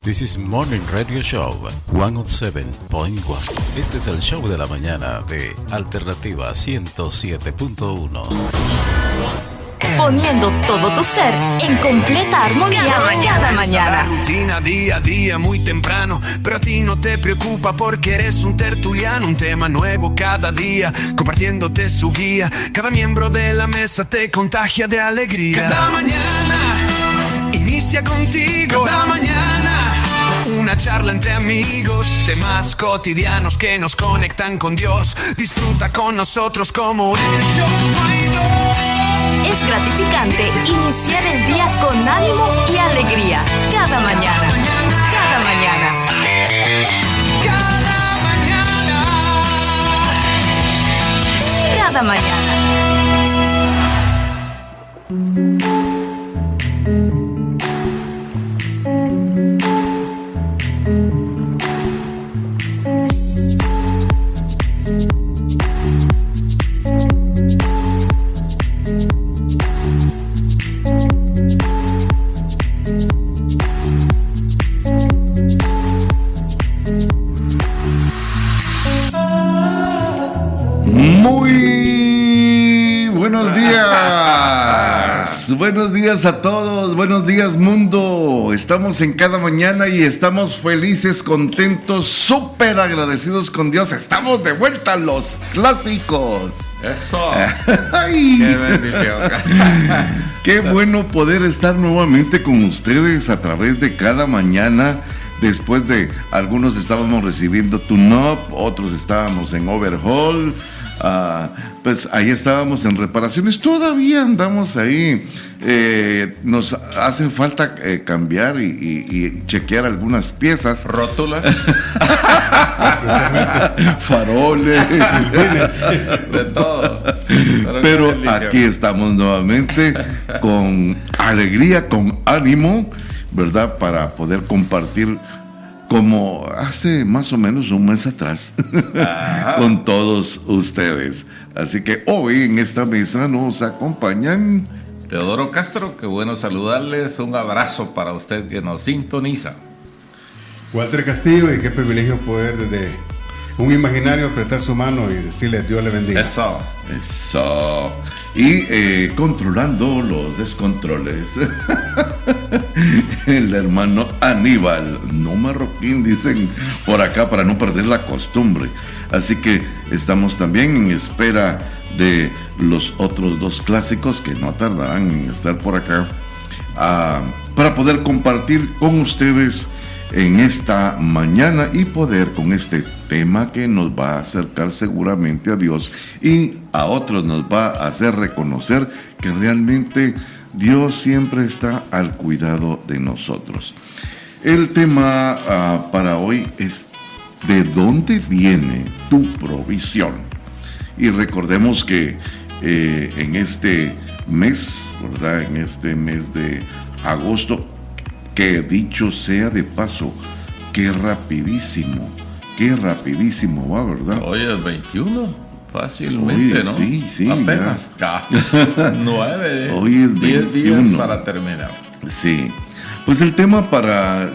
This is Morning Radio Show 107.1. Este es el show de la mañana de Alternativa 107.1. Poniendo todo tu ser en completa armonía cada mañana. La rutina día a día muy temprano, pero a ti no te preocupa porque eres un tertuliano. Un tema nuevo cada día, compartiéndote su guía. Cada miembro de la mesa te contagia de alegría. Cada mañana inicia contigo. Cada mañana una charla entre amigos, temas cotidianos que nos conectan con Dios. Disfruta con nosotros como en el show no hay dos. Es gratificante iniciar el día con ánimo y alegría. Cada mañana. Cada mañana. Cada mañana. Cada mañana. Muy buenos días. Buenos días a todos. Buenos días, mundo. Estamos en cada mañana y estamos felices, contentos, súper agradecidos con Dios. Estamos de vuelta a los clásicos. Eso. Ay. Qué bendición. Qué bueno poder estar nuevamente con ustedes a través de cada mañana. Después de algunos estábamos recibiendo tune-up, otros estábamos en overhaul. Pues ahí estábamos en reparaciones, todavía andamos ahí. Nos hace falta cambiar y chequear algunas piezas. Rótulas. Faroles. De todo. Pero aquí estamos nuevamente con alegría, con ánimo, ¿verdad? Para poder compartir como hace más o menos un mes atrás con todos ustedes. Así que hoy en esta mesa nos acompañan Teodoro Castro, qué bueno saludarles. Un abrazo para usted que nos sintoniza. Walter Castillo, y qué privilegio poder desde un imaginario prestar su mano y decirle Dios le bendiga. Eso. Y controlando los descontroles, el hermano Aníbal, no marroquín, dicen por acá, para no perder la costumbre. Así que estamos también en espera de los otros dos clásicos que no tardarán en estar por acá, para poder compartir con ustedes en esta mañana y poder con este tema que nos va a acercar seguramente a Dios y a otros nos va a hacer reconocer que realmente Dios siempre está al cuidado de nosotros. El tema para hoy es: ¿de dónde viene tu provisión? Y recordemos que en este mes, ¿verdad? En este mes de agosto, que dicho sea de paso, qué rapidísimo va, ¿verdad? Hoy es 21, fácilmente, ¿no? Sí, apenas 9, hoy es 10 días para terminar. Sí, pues el tema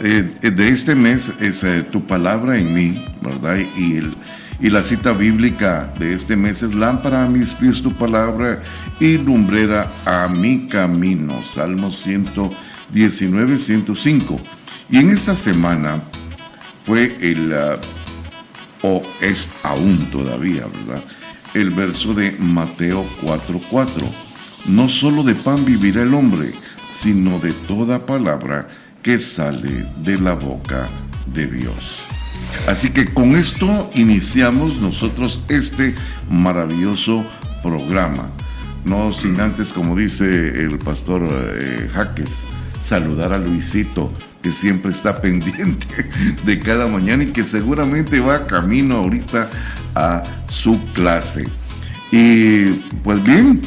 de este mes es tu palabra en mí, ¿verdad? Y la cita bíblica de este mes es: lámpara a mis pies tu palabra y lumbrera a mi camino. Salmos 119, 105. Y en esta semana fue es aún todavía, ¿verdad?, el verso de Mateo 4:4. No solo de pan vivirá el hombre, sino de toda palabra que sale de la boca de Dios. Así que con esto iniciamos nosotros este maravilloso programa. No sin antes, como dice el pastor Jaques, saludar a Luisito, que siempre está pendiente de cada mañana y que seguramente va camino ahorita a su clase. Y pues bien,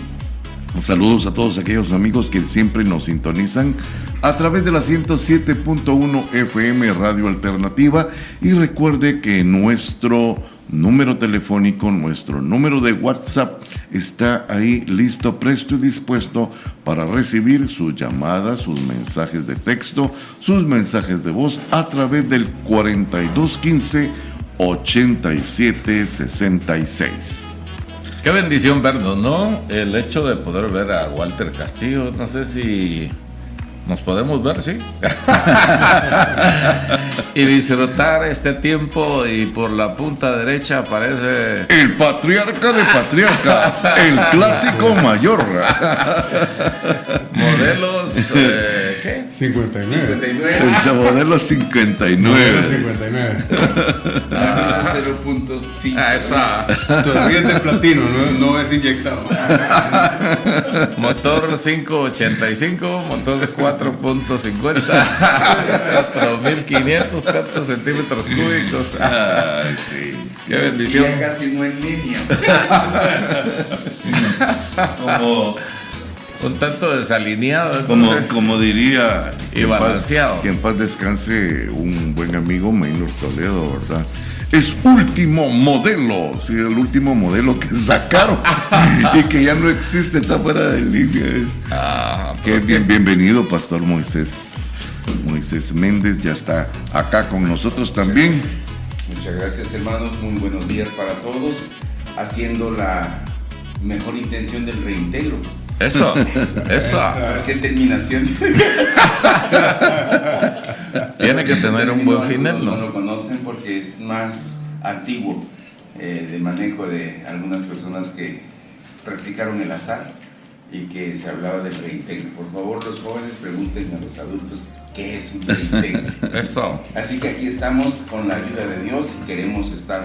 saludos a todos aquellos amigos que siempre nos sintonizan a través de la 107.1 FM Radio Alternativa. Y recuerde que nuestro número telefónico, nuestro número de WhatsApp está ahí listo, presto y dispuesto para recibir sus llamadas, sus mensajes de texto, sus mensajes de voz a través del 4215-8766. Qué bendición vernos, ¿no? El hecho de poder ver a Walter Castillo, no sé si nos podemos ver, ¿sí? Y disfrutar este tiempo, y por la punta derecha aparece el patriarca de patriarcas, el clásico mayor. modelos, ¿qué? 59. El modelo 59. 59. 0.5. Esa. Todavía es de platino, no es inyectado. Motor 585, motor 4.50, 4500, ¿cuántos centímetros cúbicos? Ay, sí. Qué bendición. Ya casi no en línea. Como Un tanto desalineado, entonces, como diría y balanceado. Que en paz descanse un buen amigo, Maynor Toledo, ¿verdad? Es último modelo, sí, el último modelo que sacaron y que ya no existe, está fuera de línea. Qué bienvenido, Pastor Moisés Méndez, ya está acá con nosotros también. Muchas gracias, hermanos. Muy buenos días para todos. Haciendo la mejor intención del reintegro. Eso. ¿Qué terminación? Tiene que tener un buen final, No ¿no? lo conocen porque es más antiguo de manejo de algunas personas que practicaron el azar y que se hablaba del reintegro. Por favor, los jóvenes pregunten a los adultos qué es un reintegro. Eso. Así que aquí estamos con la ayuda de Dios y queremos estar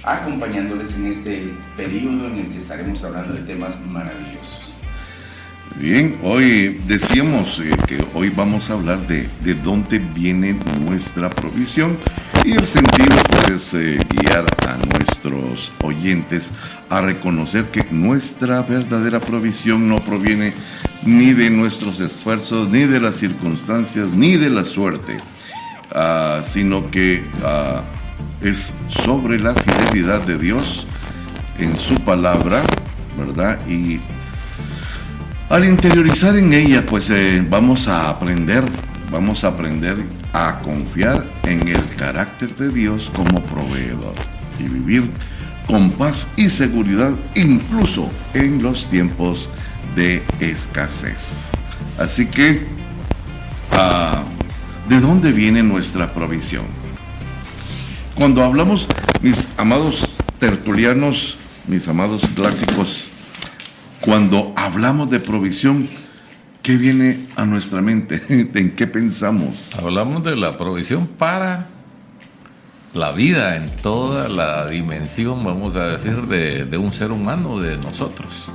acompañándoles en este periodo en el que estaremos hablando de temas maravillosos. Bien, hoy decíamos que hoy vamos a hablar de dónde viene nuestra provisión, y el sentido pues es guiar a nuestros oyentes a reconocer que nuestra verdadera provisión no proviene ni de nuestros esfuerzos, ni de las circunstancias, ni de la suerte, sino que es sobre la fidelidad de Dios en su palabra, ¿verdad? Y al interiorizar en ella, pues vamos a aprender a confiar en el carácter de Dios como proveedor y vivir con paz y seguridad incluso en los tiempos de escasez. Así que, ¿de dónde viene nuestra provisión? Cuando hablamos, mis amados tertulianos, mis amados clásicos, cuando hablamos de provisión, ¿qué viene a nuestra mente? ¿En qué pensamos? Hablamos de la provisión para la vida en toda la dimensión, vamos a decir, de un ser humano, de nosotros.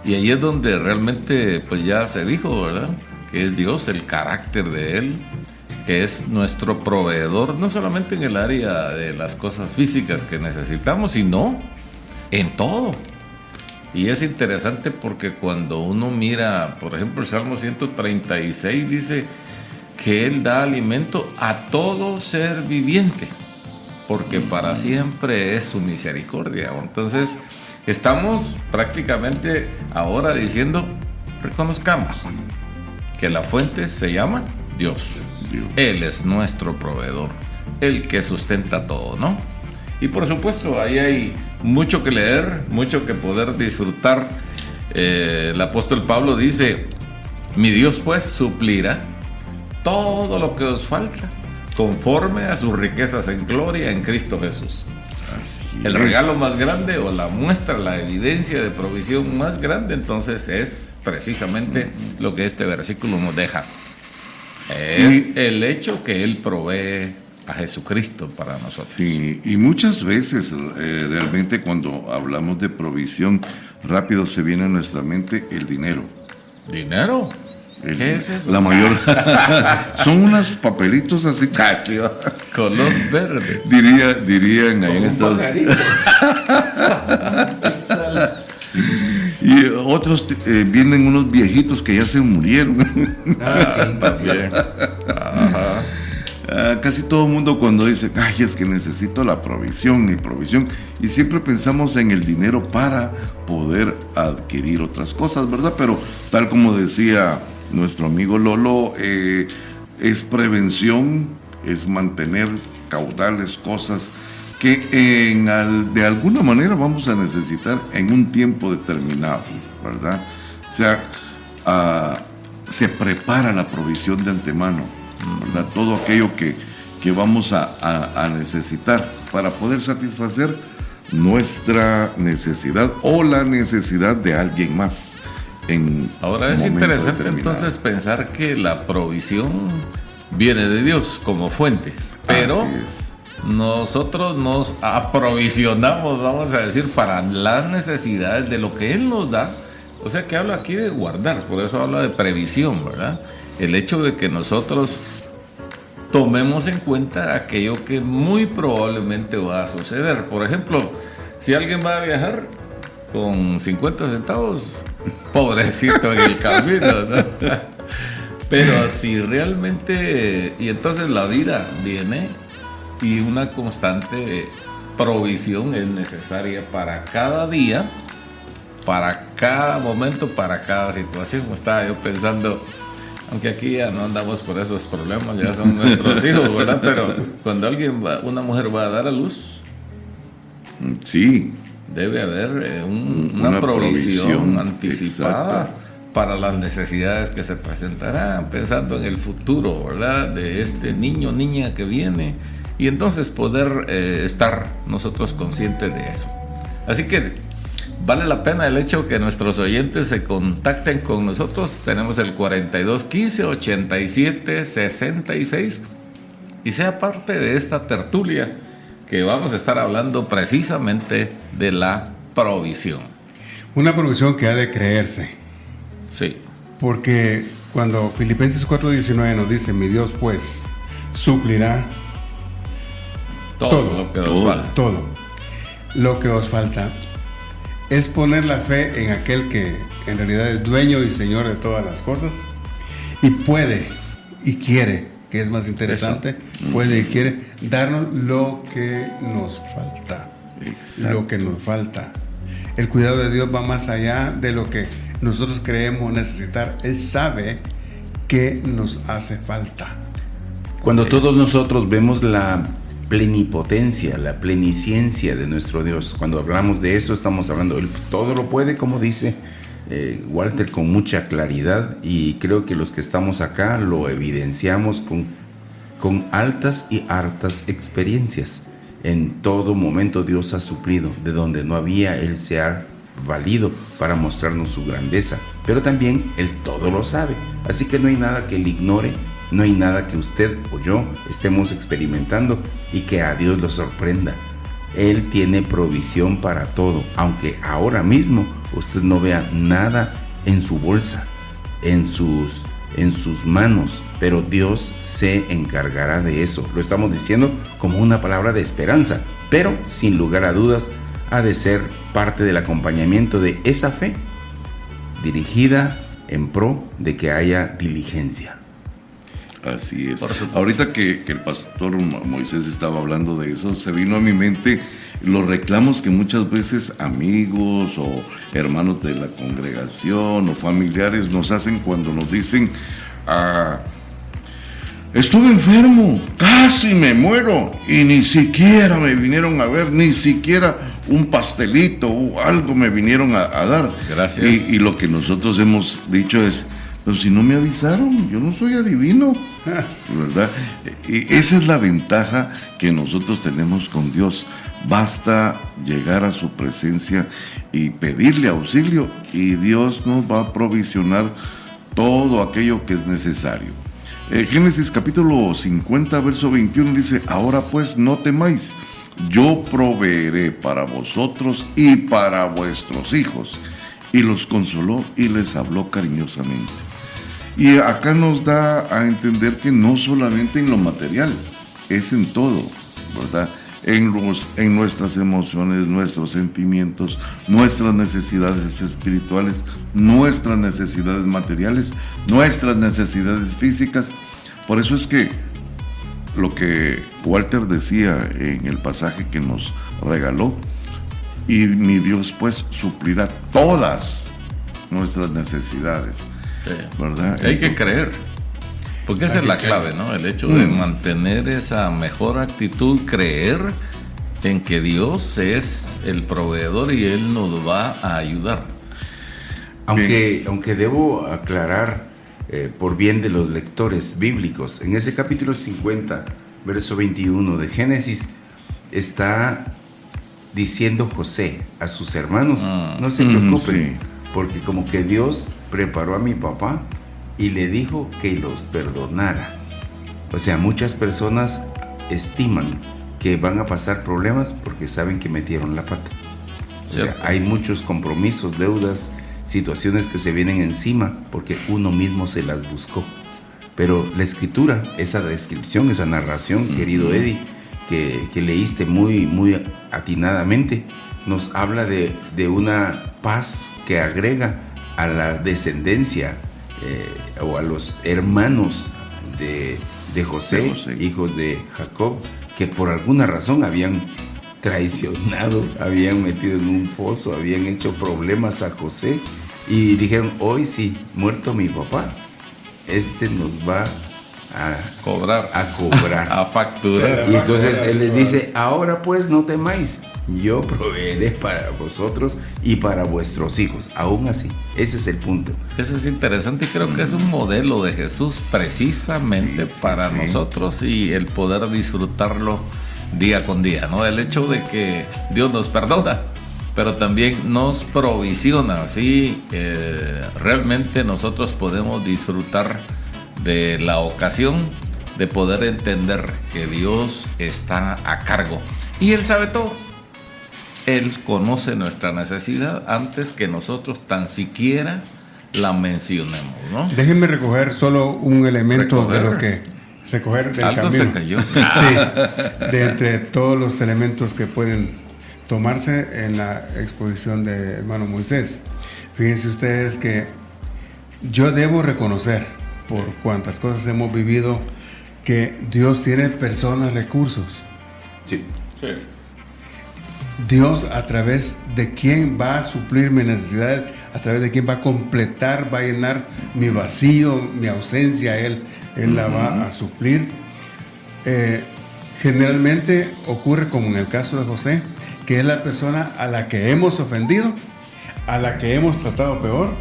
Y ahí es donde realmente pues ya se dijo, ¿verdad? Que es Dios, el carácter de Él, que es nuestro proveedor, no solamente en el área de las cosas físicas que necesitamos, sino en todo. Y es interesante porque cuando uno mira, por ejemplo, el Salmo 136 dice que Él da alimento a todo ser viviente, porque para siempre es su misericordia. Entonces, estamos prácticamente ahora diciendo, reconozcamos que la fuente se llama Dios. Él es nuestro proveedor, el que sustenta todo, ¿no? Y por supuesto, ahí hay mucho que leer, mucho que poder disfrutar. El apóstol Pablo dice, mi Dios pues suplirá todo lo que os falta, conforme a sus riquezas en gloria en Cristo Jesús. El regalo más grande, o la muestra, la evidencia de provisión más grande, entonces es precisamente lo que este versículo nos deja. Es el hecho que Él provee a Jesucristo para nosotros. Sí, y muchas veces realmente cuando hablamos de provisión, rápido se viene a nuestra mente el dinero. ¿Dinero? ¿Qué es eso? La mayor son unos papelitos así, color verde. dirían ahí en Estados Unidos. Y otros vienen unos viejitos que ya se murieron. Sí, También. Ajá. Casi todo el mundo cuando dice, ay, es que necesito la provisión, y siempre pensamos en el dinero para poder adquirir otras cosas, ¿verdad? Pero tal como decía nuestro amigo Lolo, es prevención, es mantener caudales, cosas que de alguna manera vamos a necesitar en un tiempo determinado, ¿verdad? O sea, se prepara la provisión de antemano, ¿verdad? Todo aquello que vamos a necesitar para poder satisfacer nuestra necesidad o la necesidad de alguien más. Ahora es interesante entonces pensar que la provisión viene de Dios como fuente, pero nosotros nos aprovisionamos, vamos a decir, para las necesidades de lo que Él nos da. O sea que habla aquí de guardar, por eso habla de previsión, ¿verdad? El hecho de que nosotros tomemos en cuenta aquello que muy probablemente va a suceder. Por ejemplo, si alguien va a viajar con 50 centavos, pobrecito en el camino, ¿no? Pero si realmente, y entonces la vida viene y una constante provisión es necesaria para cada día, para cada momento, para cada situación. Estaba yo pensando, aunque aquí ya no andamos por esos problemas, ya son nuestros hijos, ¿verdad? Pero cuando una mujer va a dar a luz, sí, debe haber una provisión anticipada, exacto, para las necesidades que se presentarán, pensando en el futuro, ¿verdad? De este niño, niña que viene, y entonces poder estar nosotros conscientes de eso. Así que vale la pena el hecho que nuestros oyentes se contacten con nosotros. Tenemos el 4215-8766 y sea parte de esta tertulia que vamos a estar hablando precisamente de la provisión. Una provisión que ha de creerse. Sí. Porque cuando Filipenses 4:19 nos dice, mi Dios pues suplirá todo lo que os falta. Todo lo que os falta. Es poner la fe en aquel que en realidad es dueño y señor de todas las cosas y puede y quiere, que es más interesante, puede y quiere darnos lo que nos falta. Exacto. Lo que nos falta. El cuidado de Dios va más allá de lo que nosotros creemos necesitar. Él sabe que nos hace falta. Cuando todos nosotros vemos la plenipotencia, la plenisciencia de nuestro Dios, cuando hablamos de eso estamos hablando, Él todo lo puede, como dice Walter, con mucha claridad, y creo que los que estamos acá lo evidenciamos con altas y hartas experiencias. En todo momento Dios ha suplido, de donde no había, Él se ha valido para mostrarnos su grandeza, pero también Él todo lo sabe, así que no hay nada que Él ignore, no hay nada que usted o yo estemos experimentando y que a Dios lo sorprenda. Él tiene provisión para todo, aunque ahora mismo usted no vea nada en su bolsa, en sus manos, pero Dios se encargará de eso. Lo estamos diciendo como una palabra de esperanza, pero sin lugar a dudas ha de ser parte del acompañamiento de esa fe dirigida en pro de que haya diligencia. Así es. Ahorita que el pastor Moisés estaba hablando de eso, se vino a mi mente los reclamos que muchas veces amigos o hermanos de la congregación o familiares nos hacen cuando nos dicen, estuve enfermo, casi me muero, y ni siquiera me vinieron a ver, ni siquiera un pastelito o algo me vinieron a dar. Gracias. Y lo que nosotros hemos dicho es, pero si no me avisaron, yo no soy adivino, ¿verdad? Y esa es la ventaja que nosotros tenemos con Dios. Basta llegar a su presencia y pedirle auxilio, y Dios nos va a provisionar todo aquello que es necesario. Génesis capítulo 50, verso 21 dice, ahora pues no temáis, yo proveeré para vosotros y para vuestros hijos. Y los consoló y les habló cariñosamente. Y acá nos da a entender que no solamente en lo material, es en todo, ¿verdad? En nuestras emociones, nuestros sentimientos, nuestras necesidades espirituales, nuestras necesidades materiales, nuestras necesidades físicas. Por eso es que lo que Walter decía en el pasaje que nos regaló, y mi Dios pues suplirá todas nuestras necesidades, ¿verdad? Hay que creer, porque esa es la clave, ¿no? El hecho de mantener esa mejor actitud, creer en que Dios es el proveedor y Él nos va a ayudar. Aunque debo aclarar, por bien de los lectores bíblicos, en ese capítulo 50, verso 21 de Génesis, está diciendo José a sus hermanos, no se preocupen, porque como que Dios preparó a mi papá y le dijo que los perdonara. O sea, muchas personas estiman que van a pasar problemas porque saben que metieron la pata. O sea, hay muchos compromisos, deudas, situaciones que se vienen encima porque uno mismo se las buscó. Pero la escritura, esa descripción, esa narración, querido Eddie, que leíste muy atinadamente, nos habla de una paz que agrega a la descendencia o a los hermanos de José, hijos de Jacob, que por alguna razón habían traicionado, habían metido en un foso, habían hecho problemas a José y dijeron, hoy sí, muerto mi papá, nos va a cobrar, a facturar. Y entonces él les dice, ahora pues no temáis, yo proveeré para vosotros y para vuestros hijos. Aún así, ese es el punto. Eso es interesante y creo que es un modelo de Jesús precisamente para nosotros y el poder disfrutarlo día con día, ¿no? El hecho de que Dios nos perdona, pero también nos provisiona, ¿sí? Realmente nosotros podemos disfrutar de la ocasión de poder entender que Dios está a cargo y Él sabe todo. Él conoce nuestra necesidad antes que nosotros tan siquiera la mencionemos, ¿no? Déjenme recoger solo un elemento de lo que recoger del algo camino. se cayó. Sí, de entre todos los elementos que pueden tomarse en la exposición de hermano Moisés. Fíjense ustedes que yo debo reconocer, por cuantas cosas hemos vivido, que Dios tiene personas, recursos. Sí. Dios, a través de quién va a suplir mis necesidades, a través de quién va a completar, va a llenar mi vacío, mi ausencia, Él la va a suplir. Generalmente ocurre como en el caso de José, que es la persona a la que hemos ofendido, a la que hemos tratado peor,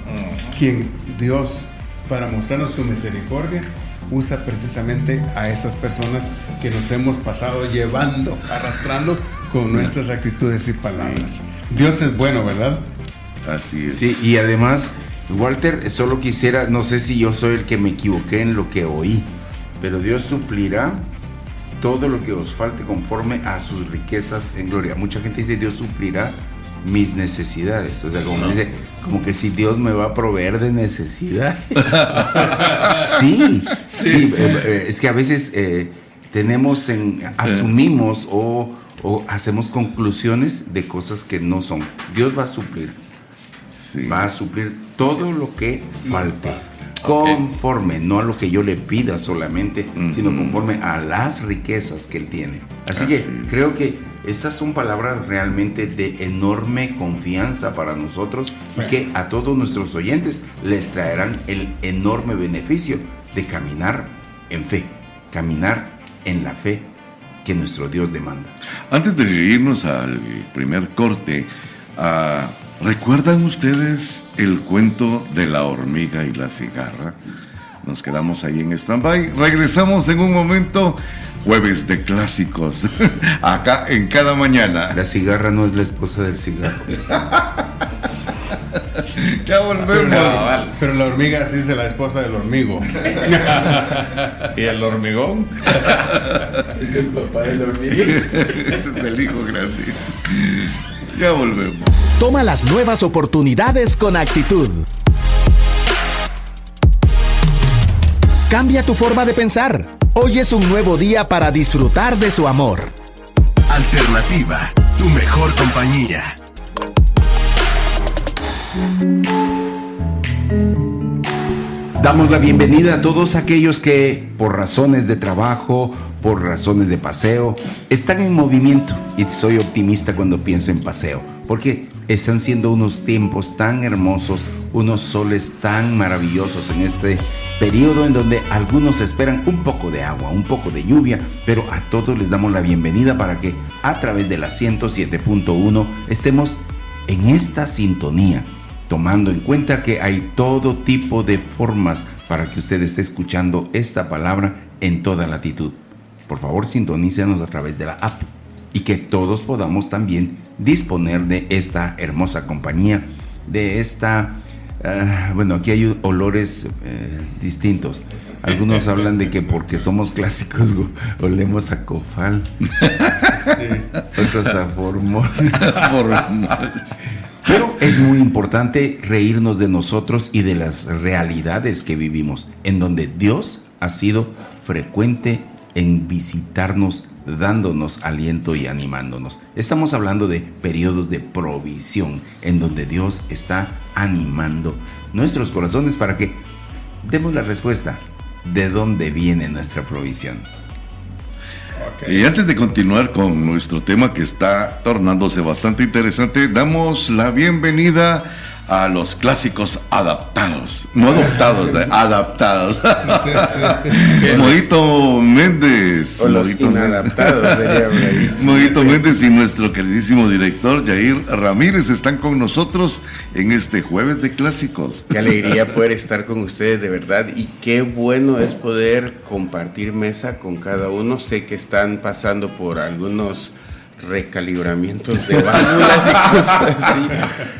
quien Dios, para mostrarnos su misericordia, usa precisamente a esas personas que nos hemos pasado llevando, arrastrando con nuestras actitudes y palabras. Dios es bueno, ¿verdad? Así es. Sí, y además, Walter, solo quisiera, no sé si yo soy el que me equivoqué en lo que oí, pero Dios suplirá todo lo que os falte conforme a sus riquezas en gloria. Mucha gente dice, Dios suplirá mis necesidades, o sea, como dice, como que si Dios me va a proveer de necesidad. Sí. Es que a veces asumimos o hacemos conclusiones de cosas que no son. Dios va a suplir, va a suplir todo lo que falte, conforme, no a lo que yo le pida solamente, sino conforme a las riquezas que Él tiene. Así que creo que estas son palabras realmente de enorme confianza para nosotros y que a todos nuestros oyentes les traerán el enorme beneficio de caminar en fe, caminar en la fe que nuestro Dios demanda. Antes de irnos al primer corte, ¿recuerdan ustedes el cuento de la hormiga y la cigarra? Nos quedamos ahí en stand-by. Regresamos en un momento. Jueves de clásicos, acá en Cada Mañana. La cigarra no es la esposa del cigarro. Ya volvemos. Pero la hormiga sí es la esposa del hormigo. ¿Y el hormigón? Es el papá del hormigo. Ese es el hijo grande. Ya volvemos. Toma las nuevas oportunidades con actitud. Cambia tu forma de pensar. Hoy es un nuevo día para disfrutar de su amor. Alternativa, tu mejor compañía. Damos la bienvenida a todos aquellos que por razones de trabajo, por razones de paseo, están en movimiento. Y soy optimista cuando pienso en paseo, porque están siendo unos tiempos tan hermosos, unos soles tan maravillosos en este periodo en donde algunos esperan un poco de agua, un poco de lluvia, pero a todos les damos la bienvenida para que a través de la 107.1 estemos en esta sintonía, tomando en cuenta que hay todo tipo de formas para que usted esté escuchando esta palabra en toda latitud. Por favor, sintonícenos a través de la app y que todos podamos también disponer de esta hermosa compañía, de esta... bueno, aquí hay olores distintos. Algunos hablan de que porque somos clásicos olemos a cofal, otros a formol. Pero es muy importante reírnos de nosotros y de las realidades que vivimos, en donde Dios ha sido frecuente en visitarnos, dándonos aliento y animándonos. Estamos hablando de periodos de provisión, en donde Dios está animando nuestros corazones para que demos la respuesta de dónde viene nuestra provisión. Y antes de continuar con nuestro tema, que está tornándose bastante interesante, damos la bienvenida a los clásicos adaptados, no adoptados, adaptados. Mojito Méndez. O los inadaptados sería Mojito Méndez y nuestro queridísimo director Yair Ramírez están con nosotros en este jueves de clásicos. Qué alegría poder estar con ustedes, de verdad, y qué bueno es poder compartir mesa con cada uno. Sé que están pasando por algunos recalibramientos de válvulas y cosas así.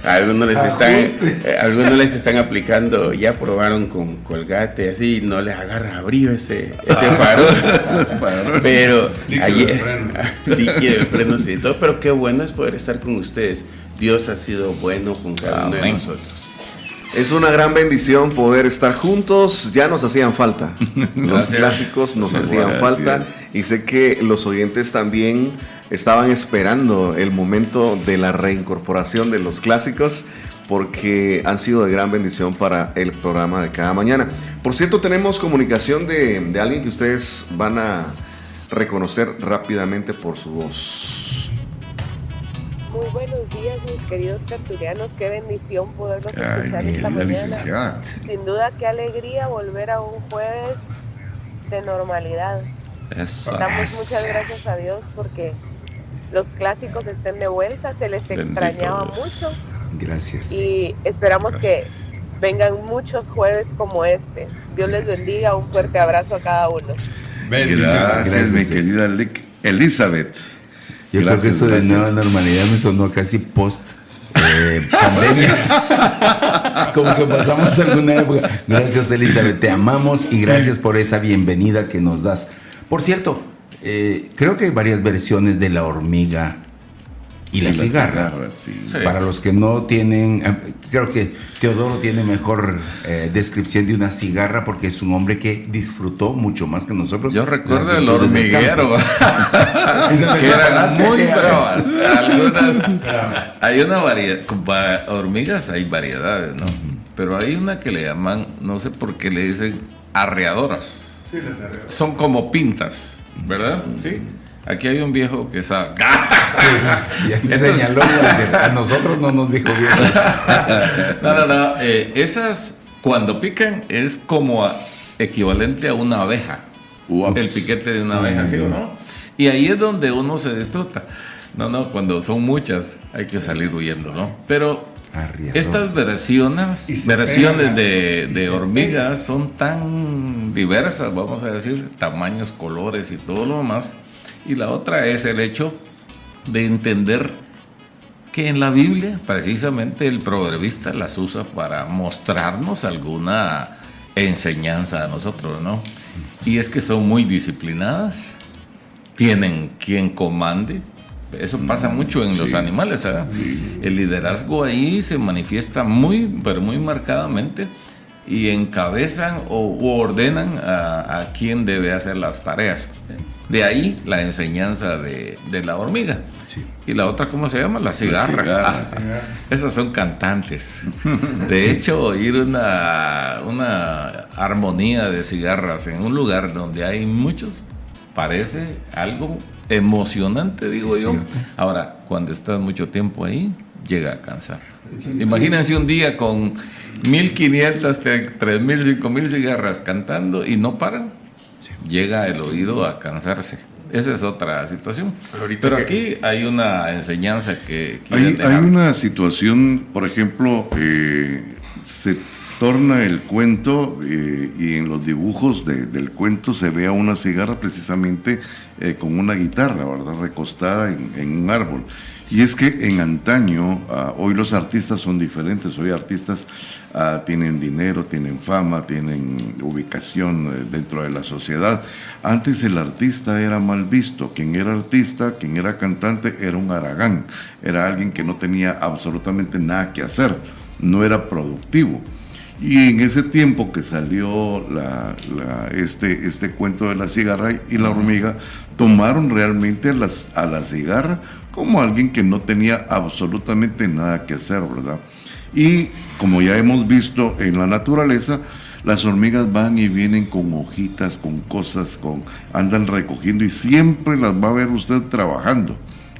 Algunos les están aplicando, ya probaron con Colgate, así no les agarra brillo ese farol. Pero líquido de freno, sí, todo. Pero qué bueno es poder estar con ustedes. Dios ha sido bueno con cada uno de nosotros. Es una gran bendición poder estar juntos. Ya nos hacían falta. Los clásicos nos hacían falta. Y sé que los oyentes también estaban esperando el momento de la reincorporación de los clásicos, porque han sido de gran bendición para el programa de cada mañana. Por cierto, tenemos comunicación de alguien que ustedes van a reconocer rápidamente por su voz. Muy buenos días, mis queridos tertulianos. Qué bendición poderlos escuchar esta mañana. Sin duda, qué alegría volver a un jueves de normalidad. Damos muchas gracias a Dios porque los clásicos estén de vuelta. Se les extrañaba mucho. Gracias. Y esperamos que vengan muchos jueves como este. Dios les bendiga. Un fuerte abrazo a cada uno. Gracias, mi querida Elizabeth. Yo creo que eso de nueva normalidad me sonó casi post pandemia. Como que pasamos alguna época. Gracias, Elizabeth, te amamos y gracias por esa bienvenida que nos das. Por cierto, creo que hay varias versiones de la hormiga y la cigarra. Sí. Para los que no tienen, creo que Teodoro tiene mejor descripción de una cigarra, porque es un hombre que disfrutó mucho más que nosotros. Yo recuerdo el hormiguero, que eran muy bravas. Hay una variedad, para hormigas hay variedades, ¿no? Pero hay una que le llaman, no sé por qué le dicen arreadoras. Sí, las arreadoras. Son como pintas, ¿verdad? Sí. Aquí hay un viejo que sabe. Sí, ya te señaló, a nosotros no nos dijo bien. No. Esas, cuando pican, es como equivalente a una abeja. El piquete de una abeja, ¿sí o no? Y ahí es donde uno se disfruta. No, cuando son muchas, hay que salir huyendo, ¿no? Pero estas versiones de hormigas son tan diversas, vamos a decir, tamaños, colores y todo lo demás. Y la otra es el hecho de entender que en la Biblia, precisamente, el proverbista las usa para mostrarnos alguna enseñanza a nosotros, ¿no? Y es que son muy disciplinadas, tienen quien comande. Eso pasa mucho en los animales, ¿sabes? Sí. El liderazgo ahí se manifiesta muy, pero muy marcadamente y encabezan u ordenan a quién debe hacer las tareas. De ahí la enseñanza de la hormiga. Sí. Y la otra, ¿cómo se llama? La cigarra. Esas son cantantes. De hecho, oír una armonía de cigarras en un lugar donde hay muchos parece algo emocionante, digo yo. Ahora, cuando estás mucho tiempo ahí, llega a cansar. Imagínense un día con 1,500, 3,000, 5,000 cigarras cantando y no paran. Llega el oído a cansarse. Esa es otra situación. Pero aquí hay una enseñanza que hay una situación, por ejemplo, se torna el cuento y en los dibujos del cuento se ve a una cigarra precisamente con una guitarra, ¿verdad? Recostada en un árbol. Y es que en antaño, hoy los artistas son diferentes. Hoy artistas tienen dinero, tienen fama, tienen ubicación dentro de la sociedad. Antes el artista era mal visto. Quien era artista, quien era cantante, era un haragán. Era alguien que no tenía absolutamente nada que hacer. No era productivo. Y en ese tiempo que salió este cuento de la cigarra y la hormiga, tomaron realmente a la cigarra como alguien que no tenía absolutamente nada que hacer, ¿verdad? Y como ya hemos visto en la naturaleza, las hormigas van y vienen con hojitas, con cosas, andan recogiendo y siempre las va a ver usted trabajando,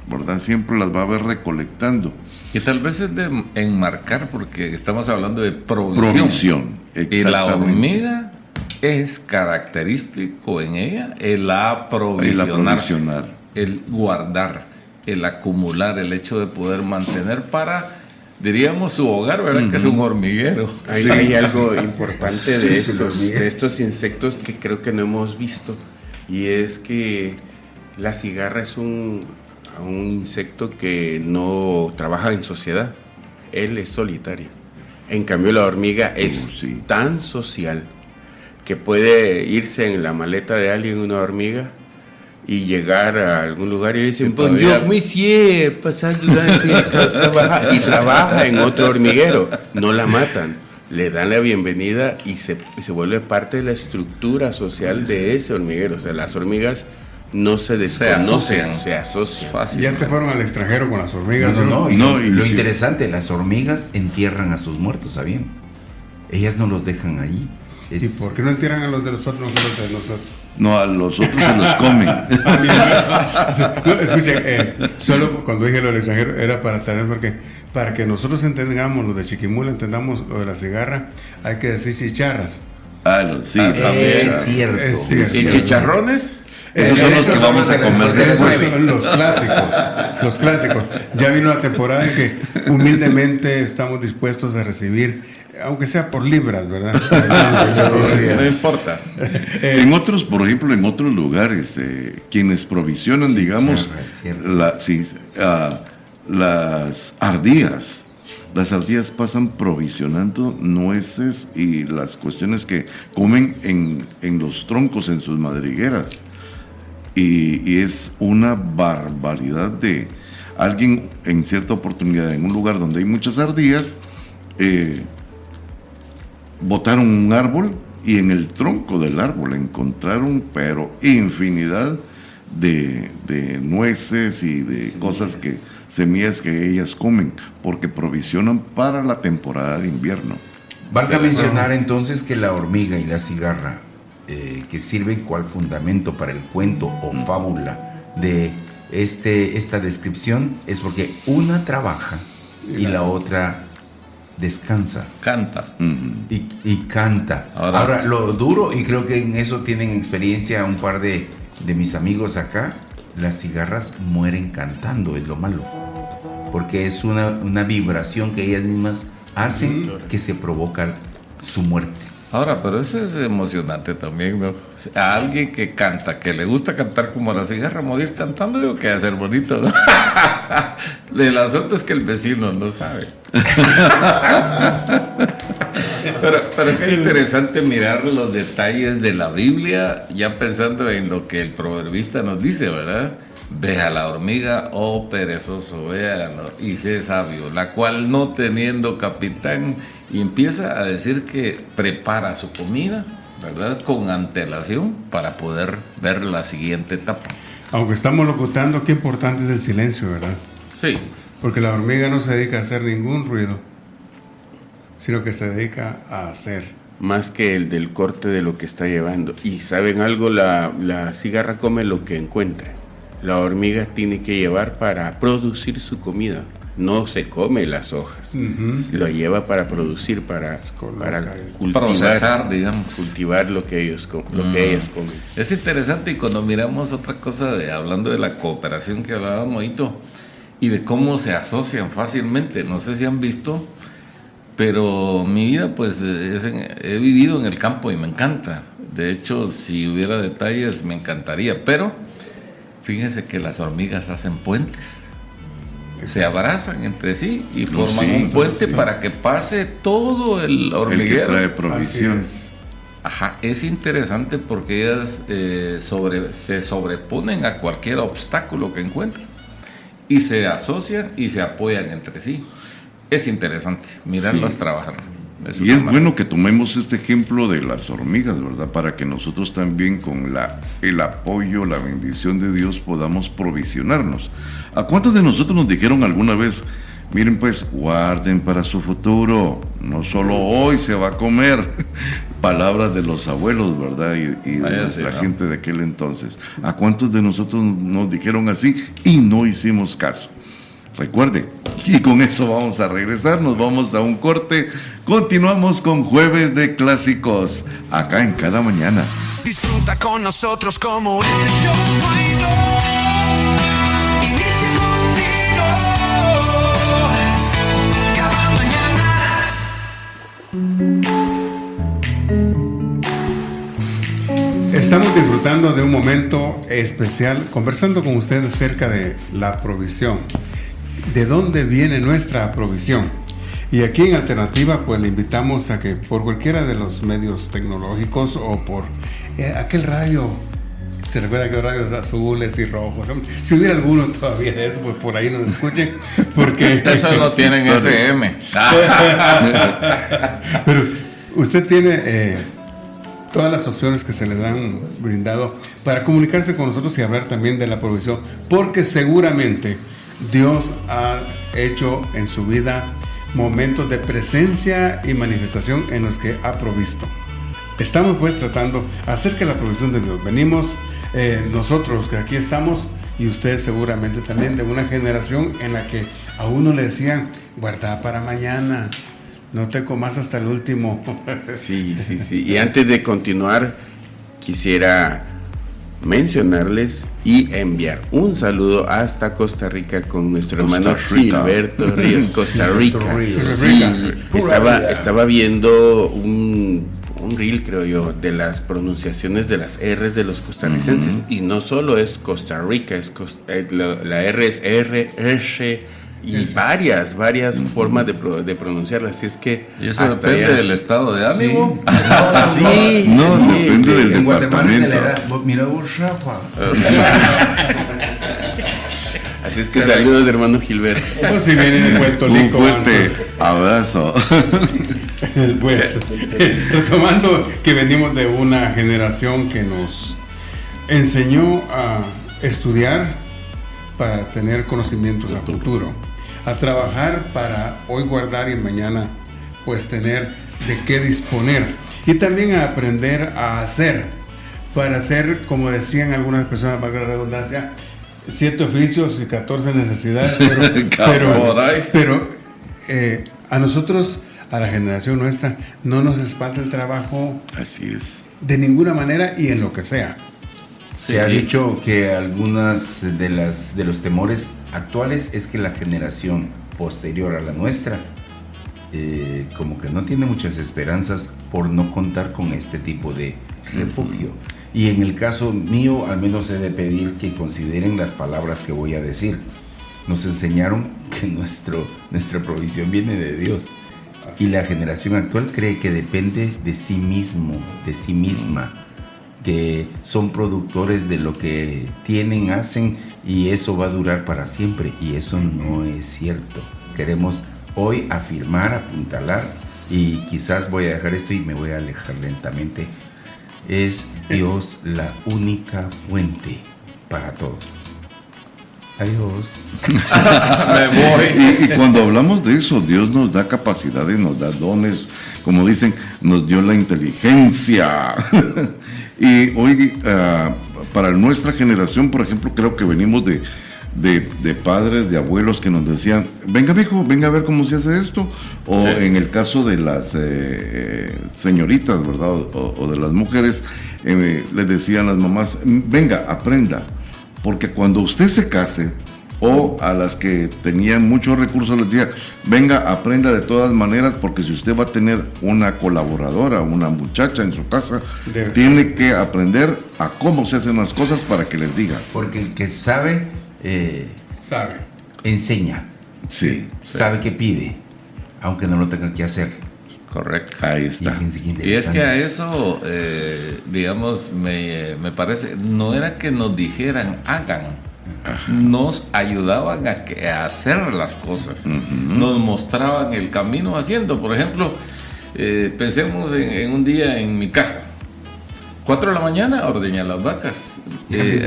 ¿verdad? Siempre las va a ver recolectando. Y tal vez es de enmarcar, porque estamos hablando de provisión. Y la hormiga es característico en ella el aprovisionar, el guardar, el acumular, el hecho de poder mantener para, diríamos, su hogar, ¿verdad? Que es un hormiguero. Hay algo importante de estos insectos que creo que no hemos visto, y es que la cigarra es un insecto que no trabaja en sociedad. Él es solitario. En cambio, la hormiga es tan social que puede irse en la maleta de alguien, una hormiga, y llegar a algún lugar y dicen, bonjour, monsieur, pasando y trabaja en otro hormiguero. No la matan, le dan la bienvenida y se vuelve parte de la estructura social de ese hormiguero. O sea, las hormigas no se desconocen, se asocian. Ya se fueron al extranjero con las hormigas. Y lo interesante, las hormigas entierran a sus muertos, ¿sabían? Ellas no los dejan ahí. ¿Y por qué no entierran a los de los otros, no a los de nosotros? No, a los otros se los comen. No, escuchen, solo cuando dije lo del extranjero era para que nosotros entendamos lo de Chiquimula, entendamos lo de la cigarra, hay que decir chicharras. Es cierto. ¿Y chicharrones? Esos son los que vamos a comer después. Son los clásicos. Ya vino la temporada en que humildemente estamos dispuestos a recibir, aunque sea por libras, ¿verdad? No importa. En otros, por ejemplo, en otros lugares, quienes provisionan, digamos, las ardillas. Las ardillas pasan provisionando nueces y las cuestiones que comen en los troncos, en sus madrigueras. Y es una barbaridad de alguien en cierta oportunidad, en un lugar donde hay muchas ardillas, botaron un árbol y en el tronco del árbol encontraron pero infinidad de nueces y de cosas semillas que ellas comen, porque provisionan para la temporada de invierno. Valga mencionar entonces que la hormiga y la cigarra, que sirven cual fundamento para el cuento o fábula de esta descripción, es porque una trabaja y la otra descansa. Canta. Y canta. Ahora, lo duro, y creo que en eso tienen experiencia un par de mis amigos acá, las cigarras mueren cantando, es lo malo. Porque es una vibración que ellas mismas hacen que se provoca su muerte. Ahora, pero eso es emocionante también, ¿no? A alguien que canta, que le gusta cantar como la cigarra, morir cantando, digo que va a ser bonito, ¿no? El asunto es que el vecino no sabe. Pero qué interesante mirar los detalles de la Biblia, ya pensando en lo que el proverbista nos dice, ¿verdad? Ve a la hormiga, oh perezoso, véalo, y sé sabio, la cual no teniendo capitán, y empieza a decir que prepara su comida, ¿verdad? Con antelación para poder ver la siguiente etapa. Aunque estamos locutando, qué importante es el silencio, ¿verdad? Sí. Porque la hormiga no se dedica a hacer ningún ruido, sino que se dedica a hacer. Más que el del corte de lo que está llevando. Y ¿saben algo? La cigarra come lo que encuentra. La hormiga tiene que llevar para producir su comida. No se come las hojas. Lo lleva para producir, para cultivar, procesar, digamos. Cultivar lo que ellas comen. Es interesante, y cuando miramos otra cosa, hablando de la cooperación que hablaba Moito, y de cómo se asocian fácilmente. No sé si han visto, pero mi vida pues he vivido en el campo y me encanta. De hecho, si hubiera detalles me encantaría, pero fíjense que las hormigas hacen puentes. Se abrazan entre sí y forman un puente para que pase todo el hormiguero. El que trae provisión. Ajá, es interesante porque ellas se sobreponen a cualquier obstáculo que encuentren y se asocian y se apoyan entre sí. Es interesante mirarlas trabajar. Y es bueno que tomemos este ejemplo de las hormigas, ¿verdad? Para que nosotros también con el apoyo, la bendición de Dios podamos provisionarnos. ¿A cuántos de nosotros nos dijeron alguna vez, miren pues, guarden para su futuro, no solo hoy se va a comer? Palabras de los abuelos, ¿verdad? Y de nuestra gente de aquel entonces. ¿A cuántos de nosotros nos dijeron así y no hicimos caso? Recuerde, y con eso vamos a regresar, nos vamos a un corte, continuamos con Jueves de Clásicos, acá en Cada Mañana. Disfruta con nosotros como este show no hay dos. Inicia contigo cada mañana. Estamos disfrutando de un momento especial, conversando con ustedes acerca de la provisión. ¿De dónde viene nuestra provisión? Y aquí en Alternativa, pues le invitamos a que por cualquiera de los medios tecnológicos o por aquel radio, ¿se recuerda que radios azules y rojos? Si hubiera alguno todavía de eso, pues por ahí nos escuchen, porque eso no tienen FM. Pero usted tiene todas las opciones que se le dan brindado para comunicarse con nosotros y hablar también de la provisión, porque seguramente Dios ha hecho en su vida momentos de presencia y manifestación en los que ha provisto. Estamos pues tratando acerca de la provisión de Dios. Venimos nosotros que aquí estamos y ustedes seguramente también de una generación en la que a uno le decían, guarda para mañana, no te comas hasta el último. Sí. Y antes de continuar, quisiera mencionarles y enviar un saludo hasta Costa Rica con nuestro hermano Gilberto Ríos, Costa Rica. Sí, estaba viendo un reel, creo yo, de las pronunciaciones de las R's de los costarricenses, y no solo es Costa Rica, la R es R, y varias formas de pronunciarla, así es que y eso depende del estado de ánimo. Sí, depende del en Guatemala departamento. de la edad. Mira vos, Rafa. Así es que saludos, hermano Gilberto. Pues si vienen de Puerto Rico, un fuerte abrazo. Pues retomando que venimos de una generación que nos enseñó a estudiar para tener conocimientos a futuro, a trabajar para hoy guardar y mañana pues tener de qué disponer, y también a aprender a hacer, para hacer, como decían algunas personas, valga la redundancia, 7 oficios y 14 necesidades, pero a nosotros, a la generación nuestra, no nos espanta el trabajo. Así es. De ninguna manera y en lo que sea. Se ha dicho que algunas de los temores actuales es que la generación posterior a la nuestra como que no tiene muchas esperanzas por no contar con este tipo de refugio. Y en el caso mío, al menos he de pedir que consideren las palabras que voy a decir. Nos enseñaron que nuestra provisión viene de Dios. Y la generación actual cree que depende de sí mismo, de sí misma, que son productores de lo que tienen, hacen y eso va a durar para siempre, y eso no es cierto. Queremos hoy afirmar, apuntalar, y quizás voy a dejar esto y me voy a alejar lentamente. Es Dios la única fuente para todos. Adiós. Me voy. Y cuando hablamos de eso, Dios nos da capacidades, nos da dones, como dicen, nos dio la inteligencia. Y hoy, para nuestra generación, por ejemplo, creo que venimos de padres, de abuelos que nos decían, venga viejo, venga a ver cómo se hace esto. O sí, en el caso de las señoritas, ¿verdad? O de las mujeres, les decían las mamás, venga, aprenda. Porque cuando usted se case, o a las que tenían muchos recursos les decía, venga, aprenda de todas maneras, porque si usted va a tener una colaboradora, una muchacha en su casa, tiene que aprender a cómo se hacen las cosas para que les diga. Porque el que sabe, enseña. Sí. Sabe que pide, aunque no lo tenga que hacer. Correcto. Ahí está. Y es que a eso, digamos, me parece, no era que nos dijeran hagan, nos ayudaban a hacer las cosas, nos mostraban el camino haciendo. Por ejemplo, pensemos en un día en mi casa, 4 de la mañana a ordeñar las vacas.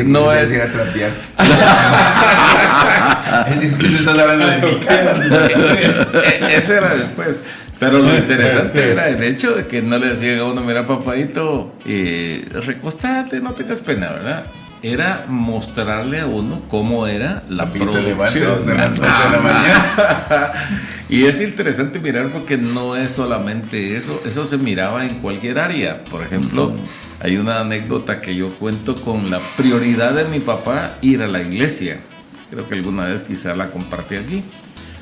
No es ir a trapear. Es que se está hablando de mi casa. Eso era después. Pero lo interesante era el hecho de que no le decían a uno, mira papadito, recostate, no tengas pena, ¿verdad? Era mostrarle a uno cómo era la producción. Y es interesante mirar porque no es solamente eso se miraba en cualquier área. Por ejemplo, hay una anécdota que yo cuento con la prioridad de mi papá, ir a la iglesia. Creo que alguna vez quizá la compartí aquí.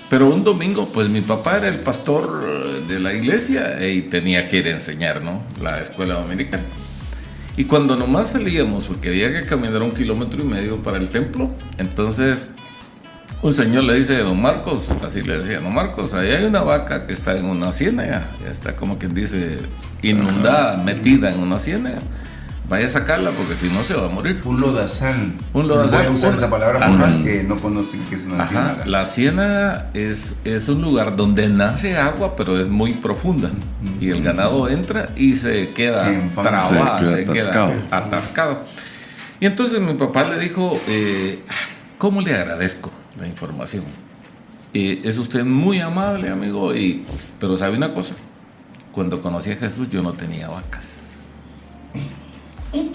Pero un domingo, pues mi papá era el pastor de la iglesia y tenía que ir a enseñar, ¿no? La escuela dominical. Y cuando nomás salíamos, porque había que caminar 1,5 kilómetros para el templo, entonces un señor le dice, don Marcos, así le decía, don Marcos, ahí hay una vaca que está en una ciénaga, ya está como quien dice, inundada, metida en una ciénaga. Vaya a sacarla porque si no se va a morir. Un lodazal. Voy a usar esa palabra por los que no conocen qué es una ciénaga. La ciénaga es un lugar donde nace agua, pero es muy profunda. Y el ganado entra y se queda trabado, se queda atascado. Y entonces mi papá le dijo, ¿cómo le agradezco la información? Es usted muy amable, amigo, pero ¿sabe una cosa? Cuando conocí a Jesús yo no tenía vacas.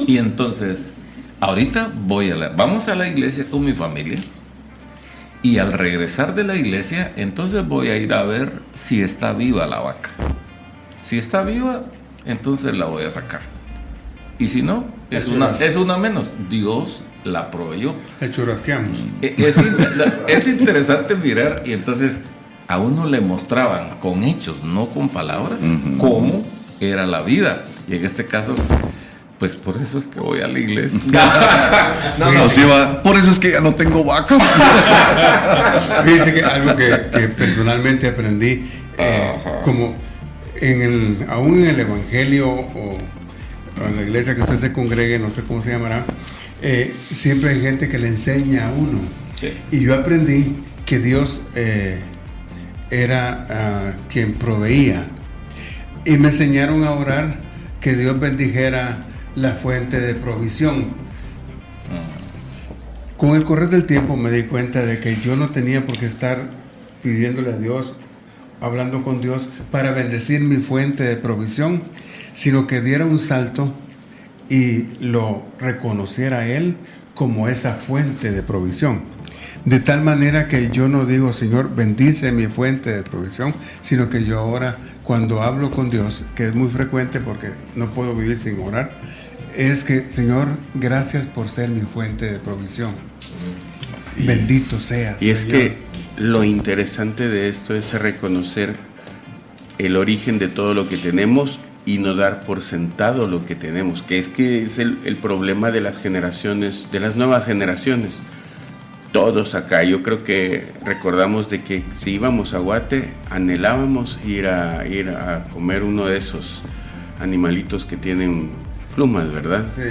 Y entonces, ahorita vamos a la iglesia con mi familia y al regresar de la iglesia, entonces voy a ir a ver si está viva la vaca. Si está viva, entonces la voy a sacar. Y si no, es una menos. Dios la proveyó. El churrasqueamos. Es interesante mirar y entonces a uno le mostraban con hechos, no con palabras, cómo era la vida. Y en este caso... Pues por eso es que voy a la iglesia. Por eso es que ya no tengo vacas. Fíjense que algo que personalmente aprendí, como aún en el evangelio o en la iglesia que usted se congregue, no sé cómo se llamará, siempre hay gente que le enseña a uno. Sí. Y yo aprendí que Dios era quien proveía. Y me enseñaron a orar que Dios bendijera la fuente de provisión. Con el correr del tiempo me di cuenta de que yo no tenía por qué estar pidiéndole a Dios, hablando con Dios para bendecir mi fuente de provisión, sino que diera un salto y lo reconociera a Él como esa fuente de provisión. De tal manera que yo no digo, Señor, bendice mi fuente de provisión, sino que yo ahora, cuando hablo con Dios, que es muy frecuente porque no puedo vivir sin orar, es que, Señor, gracias por ser mi fuente de provisión. Bendito seas. Y es Señor. que lo interesante de esto es reconocer el origen de todo lo que tenemos y no dar por sentado lo que tenemos, que es el problema de las generaciones, de las nuevas generaciones. Todos acá, yo creo que recordamos de que si íbamos a Guate, anhelábamos ir a comer uno de esos animalitos que tienen plumas, ¿verdad? Sí.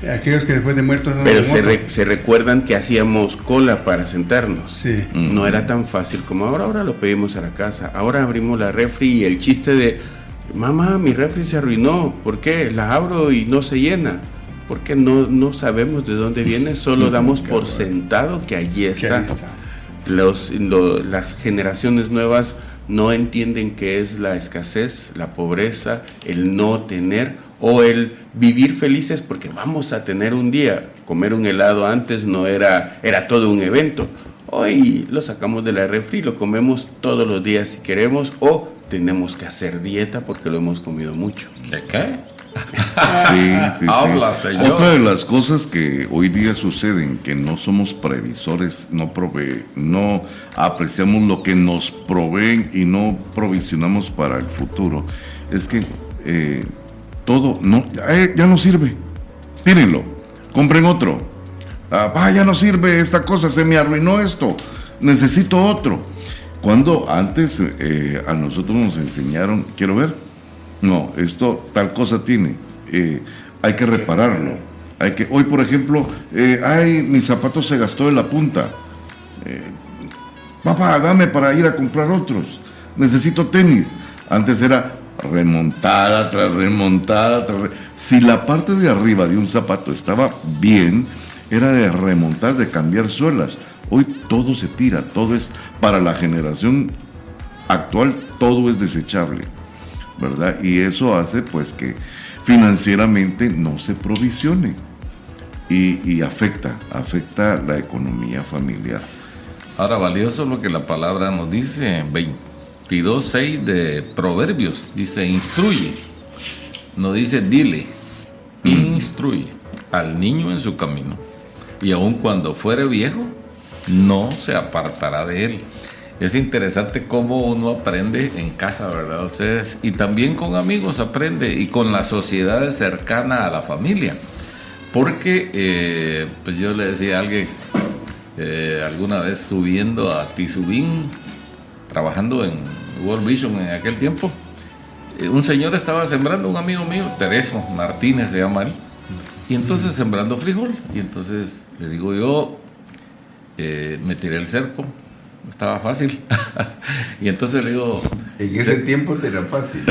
Aquellos que después de muertos... Pero se recuerdan que hacíamos cola para sentarnos. Sí. No era tan fácil como ahora lo pedimos a la casa. Ahora abrimos la refri y el chiste de, mamá, mi refri se arruinó. ¿Por qué? La abro y no se llena. Porque no sabemos de dónde viene, solo damos por sentado que allí está. Las generaciones nuevas no entienden qué es la escasez, la pobreza, el no tener o el vivir felices porque vamos a tener un día. Comer un helado antes no era todo un evento. Hoy lo sacamos de la refri, lo comemos todos los días si queremos o tenemos que hacer dieta porque lo hemos comido mucho. ¿Qué? Sí. Habla, señor. Otra de las cosas que hoy día suceden, que no somos previsores, no apreciamos lo que nos proveen y no provisionamos para el futuro, es que todo ya no sirve. Tírenlo, compren otro. Ya no sirve esta cosa, se me arruinó esto, necesito otro. Cuando antes a nosotros nos enseñaron, quiero ver. No, esto tal cosa tiene, hay que repararlo. Hoy, por ejemplo, mi zapato se gastó en la punta. Papá, dame para ir a comprar otros. Necesito tenis. Antes era remontada tras remontada. Si la parte de arriba de un zapato estaba bien, era de remontar, de cambiar suelas. Hoy todo se tira, todo es, para la generación actual, todo es desechable, ¿verdad? Y eso hace pues que financieramente no se provisione y afecta la economía familiar. Ahora, valioso lo que la palabra nos dice, 22:6 de Proverbios, dice instruye, no dice dile, instruye al niño en su camino, y aun cuando fuere viejo, no se apartará de él. Es interesante cómo uno aprende en casa, ¿verdad? Ustedes, y también con amigos aprende, y con la sociedad cercana a la familia. Porque, pues yo le decía a alguien, alguna vez subiendo a Tizubín, trabajando en World Vision en aquel tiempo, un señor estaba sembrando, un amigo mío, Tereso Martínez se llama él, y entonces sembrando frijol, y entonces le digo yo, me tiré el cerco, estaba fácil. Y entonces le digo, en ese tiempo te era fácil.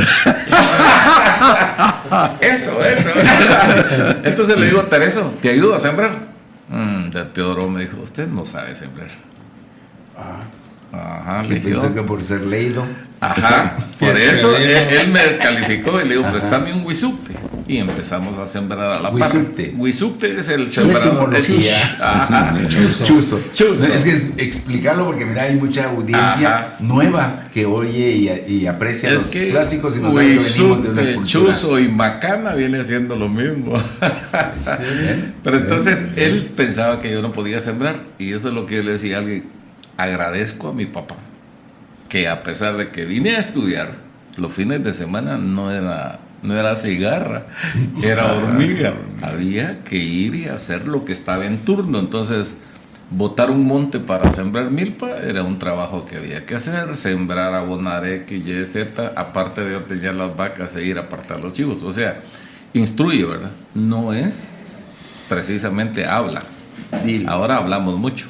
Eso. Entonces le digo, Tereso, ¿te ayudo a sembrar? Teodoro me dijo, usted no sabe sembrar. Ajá, le pensó que por ser leído. Ajá, por eso él me descalificó y le digo, préstame un huizupte. Y empezamos a sembrar a la par. Huizupte es el sembrador. Chuzo. Es que explicarlo porque mira, hay mucha audiencia nueva que oye y aprecia los clásicos y nosotros venimos de una cultura. Chuzo y macana viene siendo lo mismo. Pero entonces él pensaba que yo no podía sembrar, y eso es lo que yo le decía a alguien. Agradezco a mi papá que a pesar de que vine a estudiar, los fines de semana no era cigarra, era hormiga. Había que ir y hacer lo que estaba en turno. Entonces, botar un monte para sembrar milpa era un trabajo que había que hacer. Sembrar, abonar X, Y, Z, aparte de ordeñar las vacas e ir a apartar los chivos. O sea, instruye, ¿verdad? No es precisamente habla. Ahora hablamos mucho.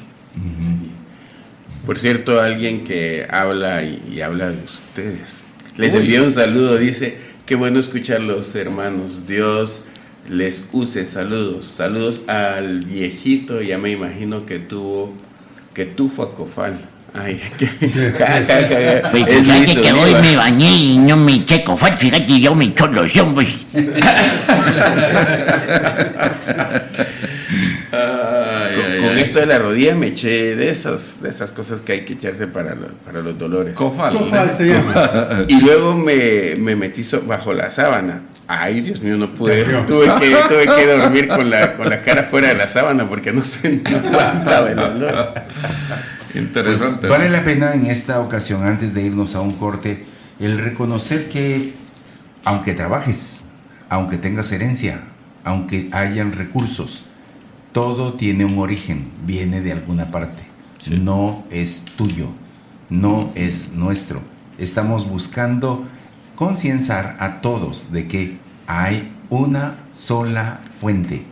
Por cierto, alguien que habla y habla de ustedes. Les envía un saludo, dice, qué bueno escucharlos, hermanos. Dios les use, saludos. Saludos al viejito, ya me imagino que tuvo a Cofal. Ay, fíjate que hoy me bañé y no me eché Cofal, fíjate, yo me echo loción, pues. Con esto de la rodilla me eché de esas cosas que hay que echarse para los dolores. Cofal se llama. Y luego me metí bajo la sábana. Ay, Dios mío, no pude. Tuve que dormir con la cara fuera de la sábana porque no aguantaba el olor. Interesante. Pues vale la pena en esta ocasión, antes de irnos a un corte, el reconocer que aunque trabajes, aunque tengas herencia, aunque hayan recursos, todo tiene un origen, viene de alguna parte. Sí. No es tuyo, no es nuestro. Estamos buscando concienciar a todos de que hay una sola fuente.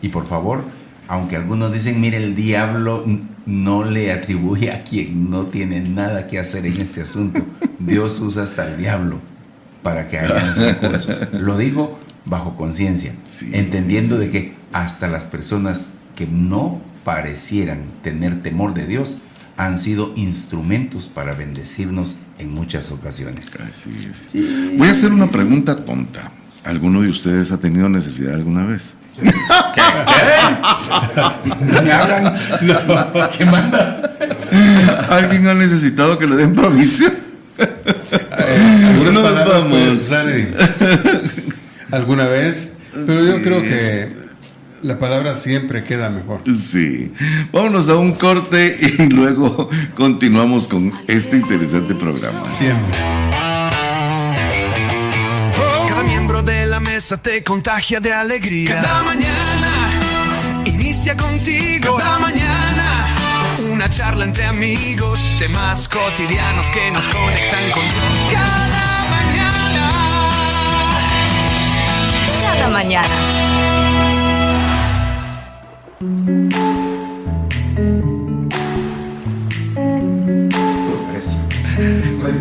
Y por favor, aunque algunos dicen, mire, el diablo no le atribuye a quien no tiene nada que hacer en este asunto. Dios usa hasta el diablo para que haya recursos. Lo digo bajo conciencia, entendiendo de que hasta las personas que no parecieran tener temor de Dios han sido instrumentos para bendecirnos en muchas ocasiones. Así es. Sí. Voy a hacer una pregunta tonta. ¿Alguno de ustedes ha tenido necesidad alguna vez? ¿Qué? ¿Me hablan? No. ¿Qué manda? ¿Alguien ha necesitado que le den provisión? Nos vamos. ¿Alguna vez? Pero yo creo que la palabra siempre queda mejor. Sí. Vámonos a un corte y luego continuamos con este interesante programa. Siempre. Cada miembro de la mesa te contagia de alegría. Cada mañana inicia contigo. Cada mañana una charla entre amigos, temas cotidianos que nos conectan contigo. Cada mañana. Cada mañana.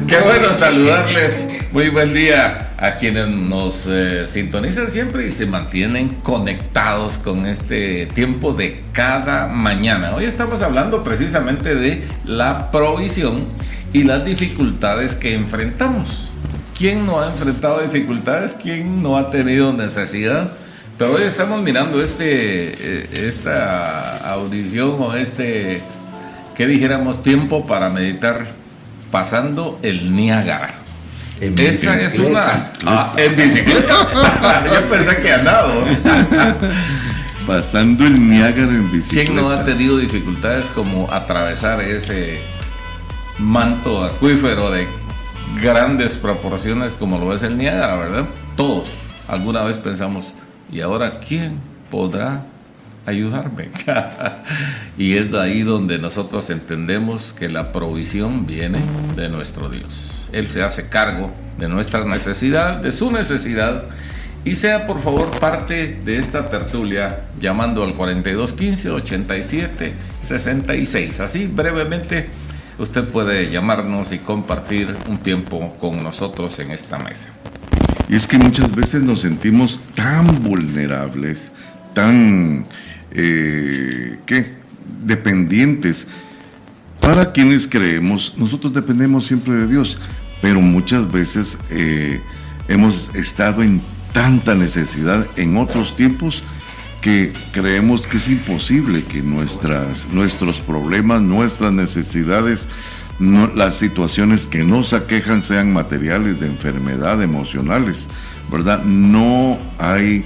Qué bueno saludarles. Muy buen día a quienes nos sintonizan siempre y se mantienen conectados con este tiempo de cada mañana. Hoy estamos hablando precisamente de la provisión y las dificultades que enfrentamos. ¿Quién no ha enfrentado dificultades? ¿Quién no ha tenido necesidad? Pero hoy estamos mirando esta audición o ¿qué dijéramos? Tiempo para meditar pasando el Niágara. Esa es una... ¿en bicicleta? Yo pensé que andado. Pasando el Niágara en bicicleta. ¿Quién no ha tenido dificultades como atravesar ese manto acuífero de grandes proporciones como lo es el Niágara, verdad? Todos alguna vez pensamos, ¿y ahora quién podrá ayudarme? Y es de ahí donde nosotros entendemos que la provisión viene de nuestro Dios. Él se hace cargo de nuestra necesidad, de su necesidad, y sea por favor parte de esta tertulia llamando al 4215-8766. Así brevemente usted puede llamarnos y compartir un tiempo con nosotros en esta mesa. Y es que muchas veces nos sentimos tan vulnerables, tan dependientes. Para quienes creemos, nosotros dependemos siempre de Dios, pero muchas veces hemos estado en tanta necesidad en otros tiempos que creemos que es imposible que nuestros problemas, nuestras necesidades, las situaciones que nos aquejan sean materiales, de enfermedad, emocionales, ¿verdad? No hay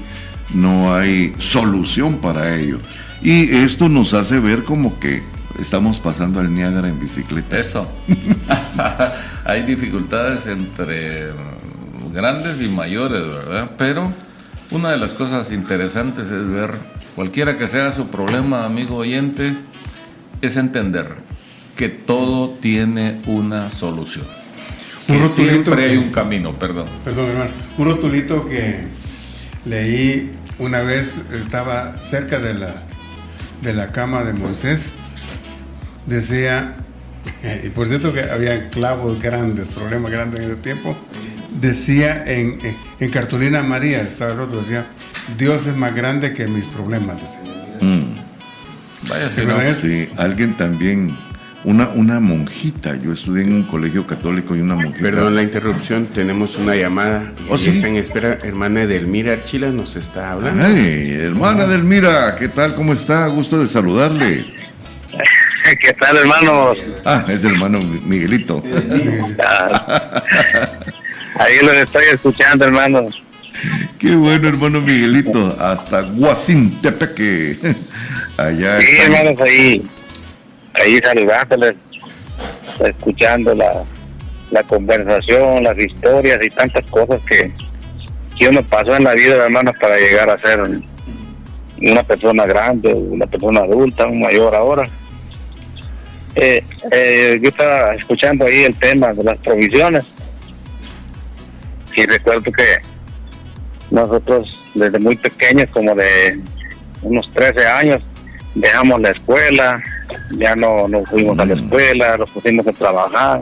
solución para ello. Y esto nos hace ver como que estamos pasando al Niágara en bicicleta. Eso. Hay dificultades entre grandes y mayores, ¿verdad? Pero una de las cosas interesantes es ver, cualquiera que sea su problema, amigo oyente, es entender que todo tiene una solución. Siempre hay un camino, perdón. Perdón, hermano. Un rotulito que leí una vez, estaba cerca de la cama de Moisés, decía, y por cierto que había clavos grandes, problemas grandes en ese tiempo, decía en cartulina María, estaba el otro, decía, Dios es más grande que mis problemas. Vaya, sí, alguien también, una monjita, yo estudié en un colegio católico y una monjita. Perdón la interrupción, tenemos una llamada. ¿Sí? Está en espera, hermana Edelmira Archila nos está hablando. Ay, hermana Edelmira, ¿qué tal? ¿Cómo está? Gusto de saludarle. ¿Qué tal, hermanos? Es el hermano Miguelito. Ahí los estoy escuchando, hermanos. Qué bueno, hermano Miguelito. Hasta Guacintepeque. Allá sí, hermanos, ahí saludándoles, escuchando la conversación, las historias y tantas cosas que uno pasó en la vida, hermanos, para llegar a ser una persona grande, una persona adulta, un mayor ahora. Yo estaba escuchando ahí el tema de las provisiones y recuerdo que Nosotros desde muy pequeños, como de unos 13 años, dejamos la escuela, ya no fuimos a la escuela, nos pusimos a trabajar.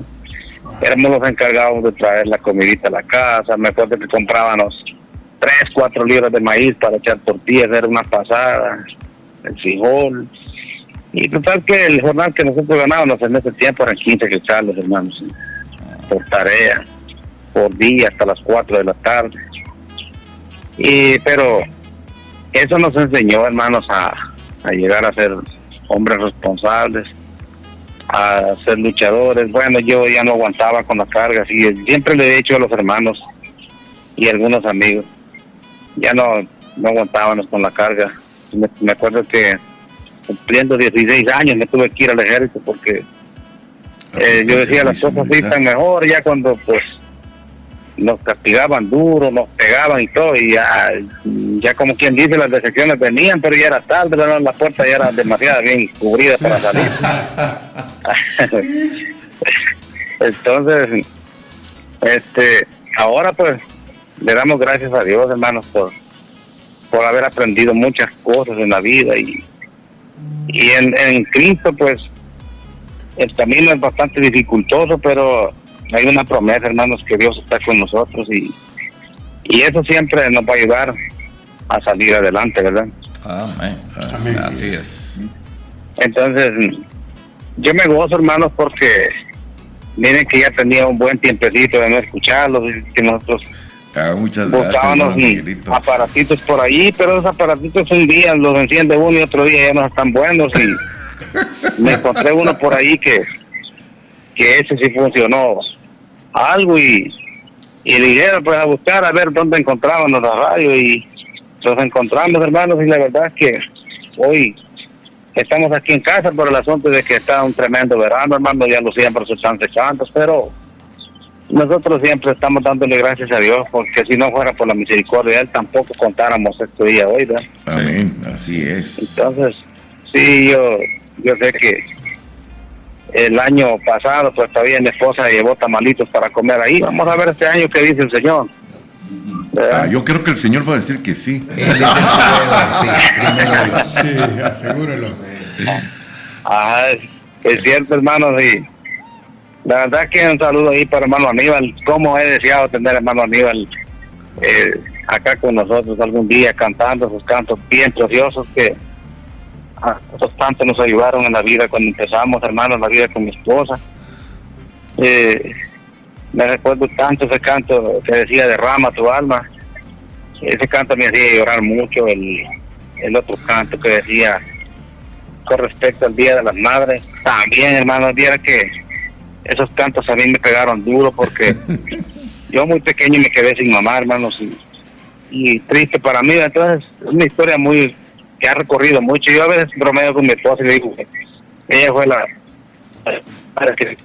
Éramos los encargados de traer la comidita a la casa. Me acuerdo que comprábamos 3-4 libras de maíz para echar tortillas, era una pasada, el frijol. Y total que el jornal que nosotros ganábamos en ese tiempo eran 15 quetzales, hermanos, por tarea, por día, hasta las 4 de la tarde. Pero eso nos enseñó, hermanos, a llegar a ser hombres responsables, a ser luchadores. Bueno, yo ya no aguantaba con las cargas y siempre le he dicho a los hermanos y a algunos amigos, ya no aguantábamos con la carga. Me acuerdo que cumpliendo 16 años me tuve que ir al ejército porque yo decía las cosas así tan mejor ya cuando pues nos castigaban duro, nos pegaban y todo, y ya como quien dice las decepciones venían, pero ya era tarde, la puerta ya era demasiado bien cubrida para salir. Entonces, ahora pues le damos gracias a Dios, hermanos, por haber aprendido muchas cosas en la vida y en Cristo pues el camino es bastante dificultoso, pero hay una promesa, hermanos, que Dios está con nosotros y eso siempre nos va a ayudar a salir adelante, ¿verdad? Amén. Así es. Entonces, yo me gozo, hermanos, porque miren que ya tenía un buen tiempecito de no escucharlos, y que nosotros muchas buscábamos aparatitos por ahí, pero esos aparatitos un día los enciende uno y otro día ya no están buenos, y me encontré uno por ahí que ese sí funcionó algo y dijeron pues a buscar a ver dónde encontrábamos la radio y los encontramos, hermanos, y la verdad es que hoy estamos aquí en casa por el asunto de que está un tremendo verano, hermano, ya los siempre se están secando, pero nosotros siempre estamos dándole gracias a Dios, porque si no fuera por la misericordia de Él tampoco contáramos este día hoy, ¿verdad? Amén, así es. Entonces, sí, yo sé que el año pasado pues todavía mi esposa llevó tamalitos para comer ahí. Vamos a ver este año qué dice el Señor. Yo creo que el Señor va a decir que sí. Él es el que sí, asegúrelo. Es cierto, hermanos, y la verdad que un saludo ahí para hermano Aníbal. Cómo he deseado tener hermano Aníbal acá con nosotros algún día cantando sus cantos bien preciosos que esos tanto nos ayudaron en la vida cuando empezamos, hermanos, la vida con mi esposa. Me recuerdo tanto ese canto que decía derrama tu alma. Ese canto me hacía llorar mucho. El otro canto que decía con respecto al Día de las Madres, también, hermanos, viera que esos cantos a mí me pegaron duro porque yo muy pequeño me quedé sin mamá, hermanos, y triste para mí. Entonces es una historia que ha recorrido mucho. Yo a veces bromeo con mi esposa y le digo que ella fue la que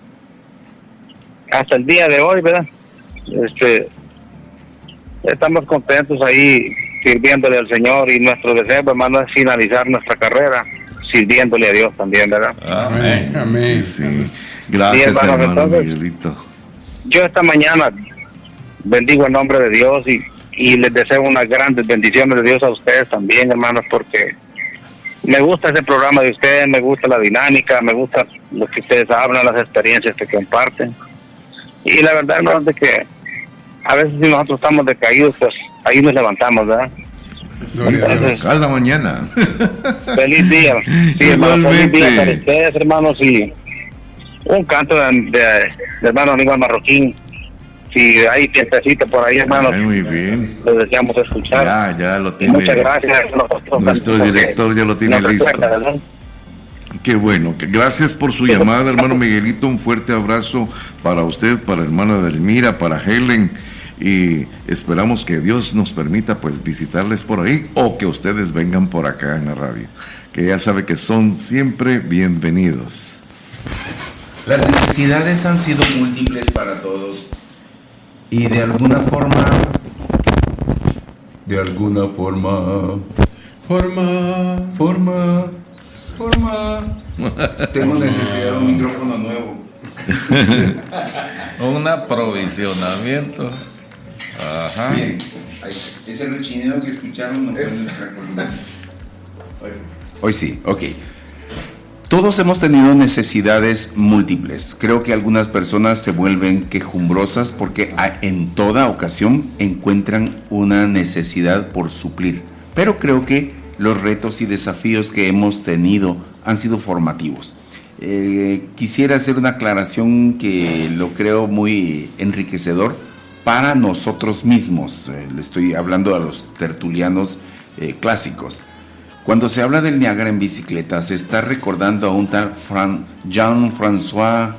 hasta el día de hoy, ¿verdad? Estamos contentos ahí sirviéndole al Señor y nuestro deseo, hermano, es finalizar nuestra carrera sirviéndole a Dios también, ¿verdad? Amén. Amén. Sí. Gracias, hermano entonces, Miguelito. Yo esta mañana bendigo el nombre de Dios y les deseo unas grandes bendiciones de Dios a ustedes también, hermanos, porque me gusta ese programa de ustedes, me gusta la dinámica, me gusta lo que ustedes hablan, las experiencias que comparten. Y la verdad, hermanos, de que a veces si nosotros estamos decaídos, pues ahí nos levantamos, ¿verdad? Entonces, cada mañana. Feliz día. Sí, hermano, feliz día para ustedes, hermanos, y un canto de hermano Aníbal Marroquín. Si hay tiempecito por ahí, hermanos, muy bien. Lo deseamos escuchar. Ya lo tiene. Muchas gracias. Nuestro director ya lo tiene listo. Qué bueno. Gracias por su llamada, hermano Miguelito. Un fuerte abrazo para usted, para hermana Delmira, para Helen. Y esperamos que Dios nos permita pues visitarles por ahí o que ustedes vengan por acá en la radio. Que ya sabe que son siempre bienvenidos. Las necesidades han sido múltiples para todos. Y de alguna forma, tengo necesidad de un micrófono nuevo. Un aprovisionamiento. Ajá. Sí. Ese rechineo que escucharon no fue nuestra columna. Hoy sí, ok. Todos hemos tenido necesidades múltiples. Creo que algunas personas se vuelven quejumbrosas porque en toda ocasión encuentran una necesidad por suplir. Pero creo que los retos y desafíos que hemos tenido han sido formativos. Quisiera hacer una aclaración que lo creo muy enriquecedor para nosotros mismos. Le estoy hablando a los tertulianos clásicos. Cuando se habla del Niágara en bicicleta, se está recordando a un tal Jean-François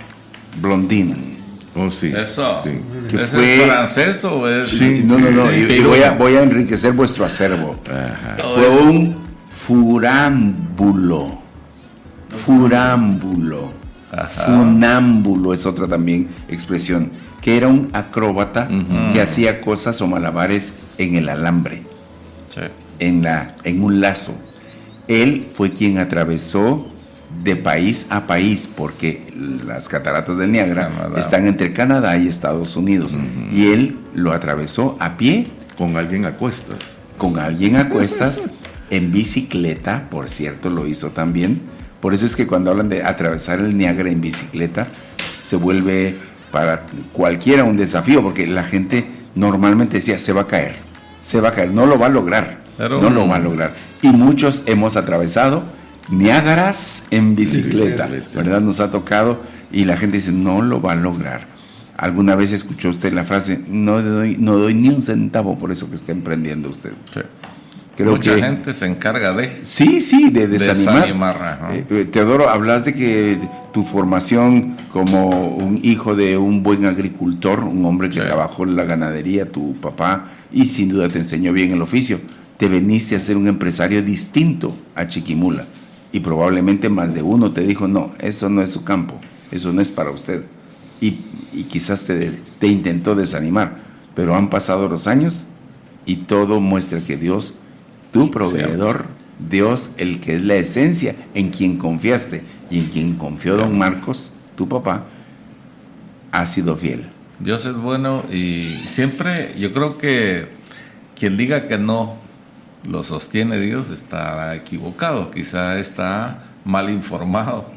Blondin. Oh, sí. Eso. Sí. ¿Es francés o es...? Sí, no. Y voy a enriquecer vuestro acervo. Ajá. Fue un furámbulo. Funámbulo es otra también expresión. Que era un acróbata que hacía cosas o malabares en el alambre. Sí. En un lazo. Él fue quien atravesó de país a país, porque las cataratas del Niágara están entre Canadá y Estados Unidos, y él lo atravesó a pie. Con alguien a cuestas. En bicicleta, por cierto, lo hizo también. Por eso es que cuando hablan de atravesar el Niágara en bicicleta, se vuelve para cualquiera un desafío, porque la gente normalmente decía, se va a caer, no lo va a lograr. Lo va a lograr. Y muchos hemos atravesado Niágaras en bicicleta, ¿verdad? Nos ha tocado y la gente dice, no lo va a lograr. ¿Alguna vez escuchó usted la frase, no doy ni un centavo por eso que está emprendiendo usted? Sí. Creo Mucha que gente se encarga de... Sí, de desanimar. Teodoro, hablas de que tu formación como un hijo de un buen agricultor, un hombre que trabajó en la ganadería, tu papá, y sin duda te enseñó bien el oficio. Te veniste a ser un empresario distinto a Chiquimula y probablemente más de uno te dijo, no, eso no es su campo, eso no es para usted, y quizás te intentó desanimar, pero han pasado los años y todo muestra que Dios, tu proveedor, Dios, el que es la esencia, en quien confiaste y en quien confió don Marcos, tu papá, ha sido fiel. Dios es bueno y siempre yo creo que quien diga que no lo sostiene Dios está equivocado, quizá está mal informado,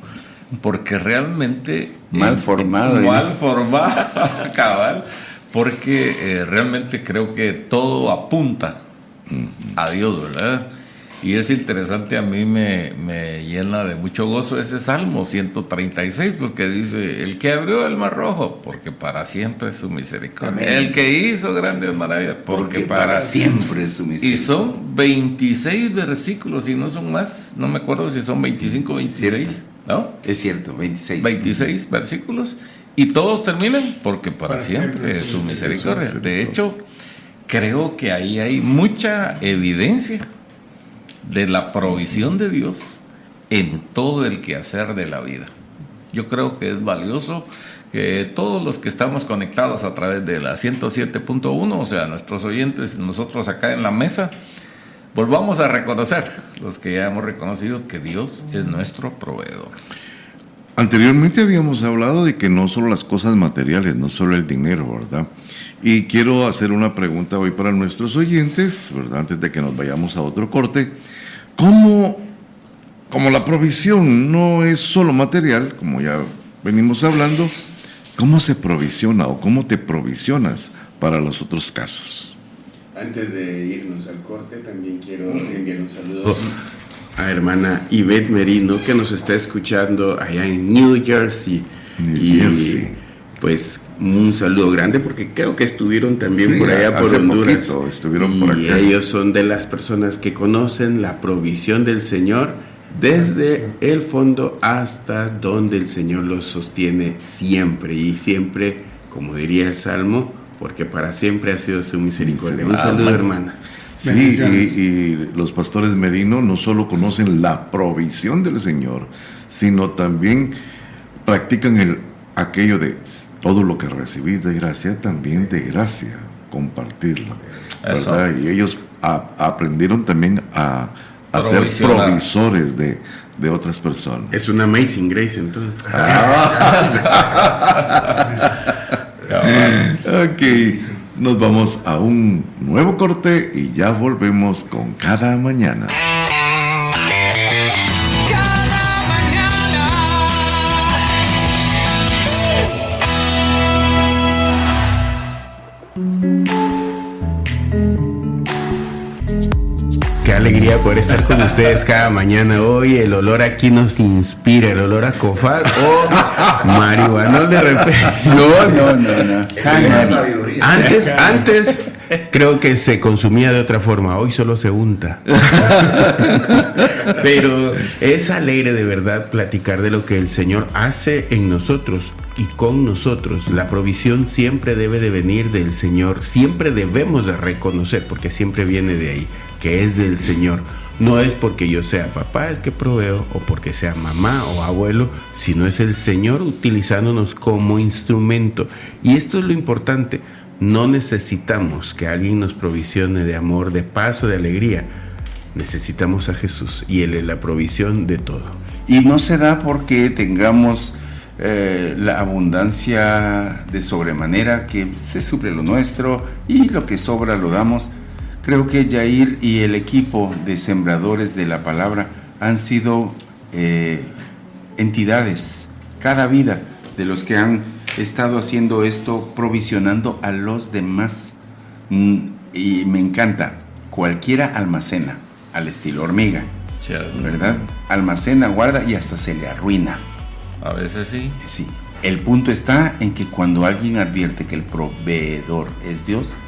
porque realmente... Mal formado, cabal, porque realmente creo que todo apunta a Dios, ¿verdad? Y es interesante, a mí me llena de mucho gozo ese Salmo 136, porque dice, el que abrió el mar rojo, porque para siempre es su misericordia. Amén. El que hizo grandes maravillas, porque para siempre es su misericordia. Y son 26 versículos, y no son más, no me acuerdo si son 25 o 26, ¿no? Es cierto, 26. 26 versículos, y todos terminan, porque para siempre es su misericordia. De hecho, creo que ahí hay mucha evidencia de la provisión de Dios en todo el quehacer de la vida. Yo creo que es valioso que todos los que estamos conectados a través de la 107.1, o sea, nuestros oyentes, nosotros acá en la mesa, volvamos a reconocer, los que ya hemos reconocido, que Dios es nuestro proveedor. Anteriormente habíamos hablado de que no solo las cosas materiales, no solo el dinero, ¿verdad? Y quiero hacer una pregunta hoy para nuestros oyentes, ¿verdad? Antes de que nos vayamos a otro corte. Como la provisión no es solo material, como ya venimos hablando, ¿cómo se provisiona o cómo te provisionas para los otros casos? Antes de irnos al corte, también quiero enviar un saludo a hermana Ivette Merino, que nos está escuchando allá en New Jersey. Pues un saludo grande, porque creo que estuvieron también por allá por Honduras. Estuvieron por acá. Y ellos son de las personas que conocen la provisión del Señor desde el fondo hasta donde el Señor los sostiene siempre. Y siempre, como diría el Salmo, porque para siempre ha sido su misericordia. Un saludo, hermana. Sí, y los pastores Merino no solo conocen la provisión del Señor, sino también practican aquello de todo lo que recibís de gracia, también de gracia, compartirlo, ¿verdad? Y ellos aprendieron también a ser provisores de otras personas. Es una amazing grace, entonces. Ok, nos vamos a un nuevo nuevo corte y ya volvemos con Cada Mañana. Qué alegría poder estar con ustedes cada mañana. Hoy el olor aquí nos inspira, el olor a cofal o marihuana de repente. No. Antes creo que se consumía de otra forma, hoy solo se unta. Pero es alegre de verdad platicar de lo que el Señor hace en nosotros y con nosotros. La provisión siempre debe de venir del Señor, siempre debemos de reconocer, porque siempre viene de ahí, que es del Señor. No es porque yo sea papá el que proveo o porque sea mamá o abuelo, sino es el Señor utilizándonos como instrumento. Y esto es lo importante, no necesitamos que alguien nos provisione de amor, de paz o de alegría. Necesitamos a Jesús y Él es la provisión de todo. Y no se da porque tengamos la abundancia de sobremanera, que se suple lo nuestro y lo que sobra lo damos. Creo que Yair y el equipo de sembradores de la palabra han sido entidades, cada vida de los que han estado haciendo esto, provisionando a los demás. Y me encanta, cualquiera almacena, al estilo hormiga, ¿verdad? Almacena, guarda y hasta se le arruina. A veces sí. Sí. El punto está en que cuando alguien advierte que el proveedor es Dios,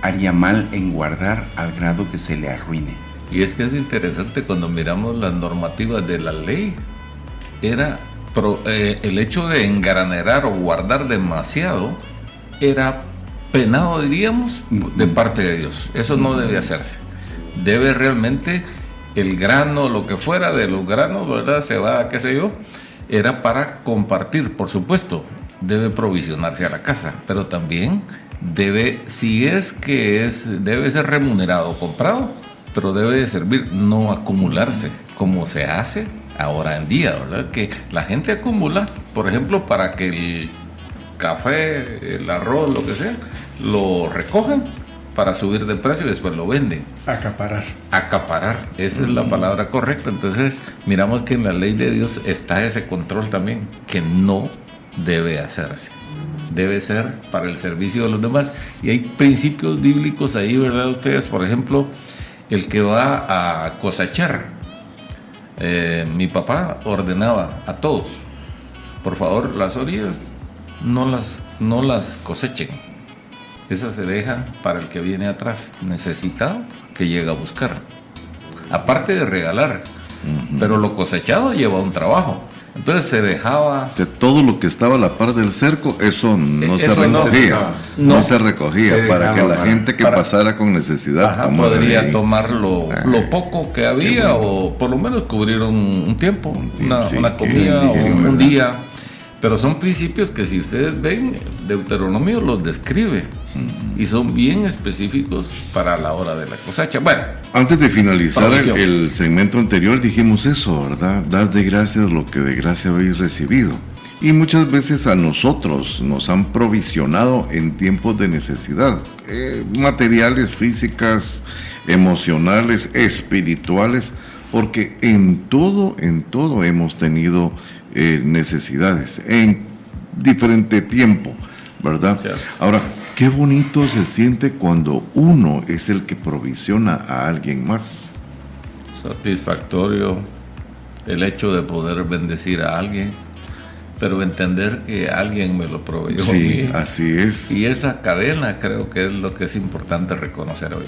haría mal en guardar al grado que se le arruine. Y es que es interesante cuando miramos las normativas de la ley, era el hecho de engranerar o guardar demasiado era penado, diríamos, de parte de Dios. Eso no debe hacerse. Debe realmente el grano, lo que fuera de los granos, ¿verdad? Se va, qué sé yo, era para compartir, por supuesto. Debe provisionarse a la casa, pero también debe ser remunerado o comprado, pero debe de servir, no acumularse, como se hace ahora en día, ¿verdad? Que la gente acumula, por ejemplo, para que el café, el arroz, lo que sea, lo recojan para subir de precio y después lo venden. Acaparar, esa es la palabra correcta. Entonces, miramos que en la ley de Dios está ese control también, que no debe hacerse. Debe ser para el servicio de los demás. Y hay principios bíblicos ahí, ¿verdad? Ustedes, por ejemplo, el que va a cosechar. Mi papá ordenaba a todos, por favor, las orillas no las cosechen. Esas se dejan para el que viene atrás, necesitado, que llega a buscar. Aparte de regalar, pero lo cosechado lleva un trabajo. Entonces se dejaba... De todo lo que estaba a la par del cerco, eso no se recogía. No se recogía para que la gente que pasara con necesidad podría tomar lo poco que había o por lo menos cubrir un tiempo, una comida o un día. Pero son principios que si ustedes ven, Deuteronomio los describe y son bien específicos para la hora de la cosecha. Bueno, antes de finalizar el segmento anterior dijimos eso, ¿verdad? Dad de gracias lo que de gracia habéis recibido. Y muchas veces a nosotros nos han provisionado en tiempos de necesidad, materiales, físicas, emocionales, espirituales, porque en todo hemos tenido necesidades en diferente tiempo, ¿verdad? Sí. Ahora, qué bonito se siente cuando uno es el que provisiona a alguien más. Satisfactorio el hecho de poder bendecir a alguien, pero entender que alguien me lo proveyó. Sí, así es. Y esa cadena creo que es lo que es importante reconocer hoy.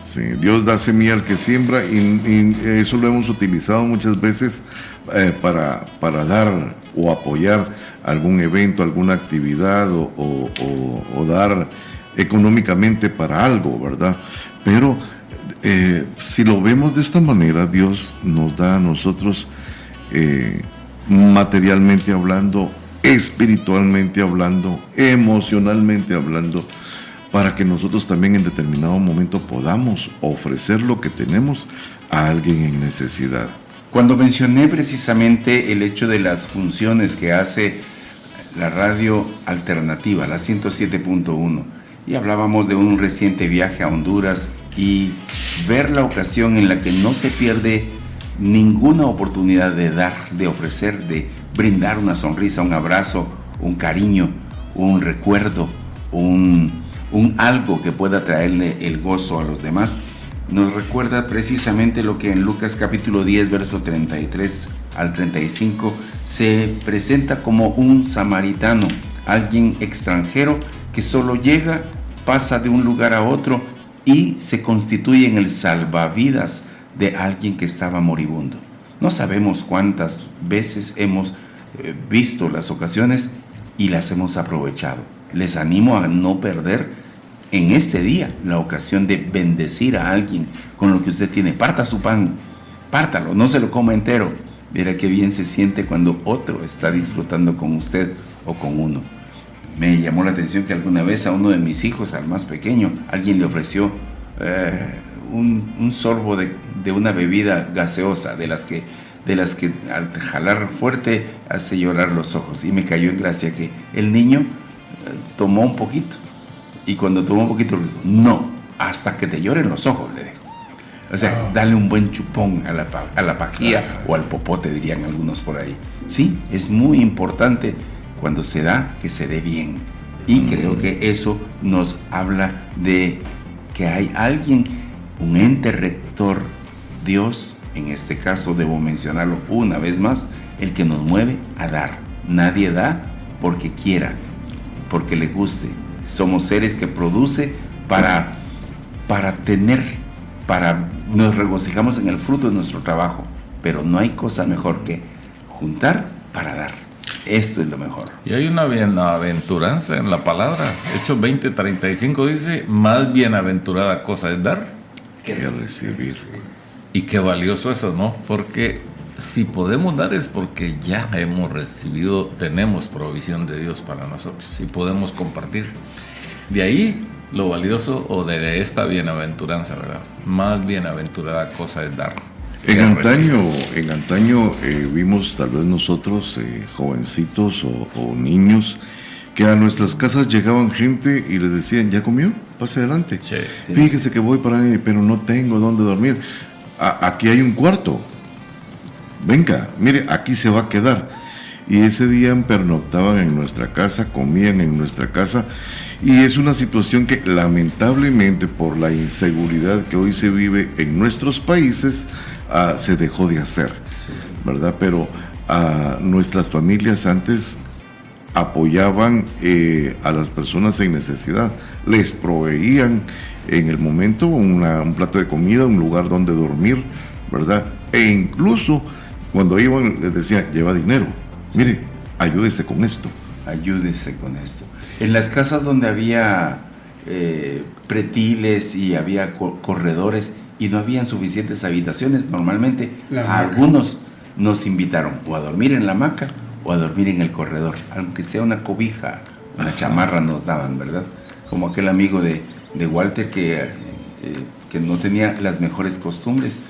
Sí, Dios da semilla al que siembra y eso lo hemos utilizado muchas veces para dar o apoyar algún evento, alguna actividad o dar económicamente para algo, ¿verdad? Pero si lo vemos de esta manera, Dios nos da a nosotros materialmente hablando, espiritualmente hablando, emocionalmente hablando, para que nosotros también en determinado momento podamos ofrecer lo que tenemos a alguien en necesidad. Cuando mencioné precisamente el hecho de las funciones que hace la radio alternativa, la 107.1, y hablábamos de un reciente viaje a Honduras y ver la ocasión en la que no se pierde ninguna oportunidad de dar, de ofrecer, de brindar una sonrisa, un abrazo, un cariño, un recuerdo, un algo que pueda traerle el gozo a los demás. Nos recuerda precisamente lo que en Lucas capítulo 10, verso 33 al 35 se presenta como un samaritano, alguien extranjero que solo llega, pasa de un lugar a otro y se constituye en el salvavidas de alguien que estaba moribundo. No sabemos cuántas veces hemos visto las ocasiones y las hemos aprovechado. Les animo a no perder en este día la ocasión de bendecir a alguien con lo que usted tiene. Parta su pan, pártalo, no se lo coma entero. Verá qué bien se siente cuando otro está disfrutando con usted o con uno. Me llamó la atención que alguna vez a uno de mis hijos, al más pequeño, alguien le ofreció un sorbo de una bebida gaseosa, de las que al jalar fuerte hace llorar los ojos. Y me cayó en gracia que el niño tomó un poquito. Y cuando tomó un poquito, no, hasta que te lloren los ojos, le dijo. O sea, dale un buen chupón a la pajilla o al popote, dirían algunos por ahí. Sí, es muy importante cuando se da, que se dé bien. Y creo que eso nos habla de que hay alguien, un ente rector, Dios, en este caso debo mencionarlo una vez más, el que nos mueve a dar. Nadie da porque quiera, porque le guste. Somos seres que produce para tener, nos regocijamos en el fruto de nuestro trabajo, pero no hay cosa mejor que juntar para dar. Esto es lo mejor. Y hay una bienaventuranza en la palabra. Hechos 20:35 dice: más bienaventurada cosa es dar que recibir. Y qué valioso eso, ¿no? Porque si podemos dar es porque ya hemos recibido, tenemos provisión de Dios para nosotros y podemos compartir. De ahí lo valioso o de esta bienaventuranza, ¿verdad? Más bienaventurada cosa es dar. En antaño vimos tal vez nosotros, jovencitos o niños, que a nuestras casas llegaban gente y les decían: ¿ya comió? Pase adelante. Sí. Fíjese que voy para ahí, pero no tengo dónde dormir. Aquí hay un cuarto. Venga, mire, aquí se va a quedar. Y ese día pernoctaban en nuestra casa, comían en nuestra casa. Y es una situación que lamentablemente por la inseguridad que hoy se vive en nuestros países se dejó de hacer, ¿verdad? Pero nuestras familias antes apoyaban a las personas en necesidad, les proveían en el momento un plato de comida, un lugar donde dormir, ¿verdad? E incluso cuando iban les decían: lleva dinero, mire, ayúdese con esto. Ayúdese con esto. En las casas donde había pretiles y había corredores y no habían suficientes habitaciones, normalmente algunos nos invitaron o a dormir en la hamaca o a dormir en el corredor, aunque sea una cobija, una chamarra nos daban, ¿verdad? Como aquel amigo de Walter que no tenía las mejores costumbres,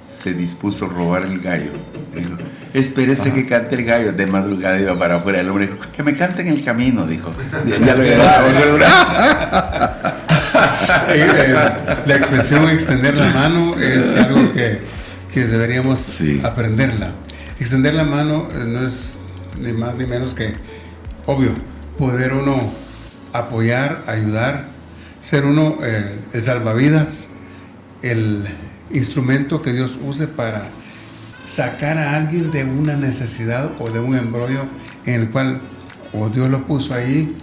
se dispuso a robar el gallo. Dijo: espérese que cante el gallo. De madrugada iba para afuera. El hombre dijo: que me cante en el camino, dijo. Ya lo llevaba bajo el brazo. La expresión extender la mano es algo que deberíamos aprenderla. Extender la mano no es ni más ni menos que, obvio, poder uno apoyar, ayudar, ser uno el salvavidas, el instrumento que Dios use para sacar a alguien de una necesidad o de un embrollo en el cual o Dios lo puso ahí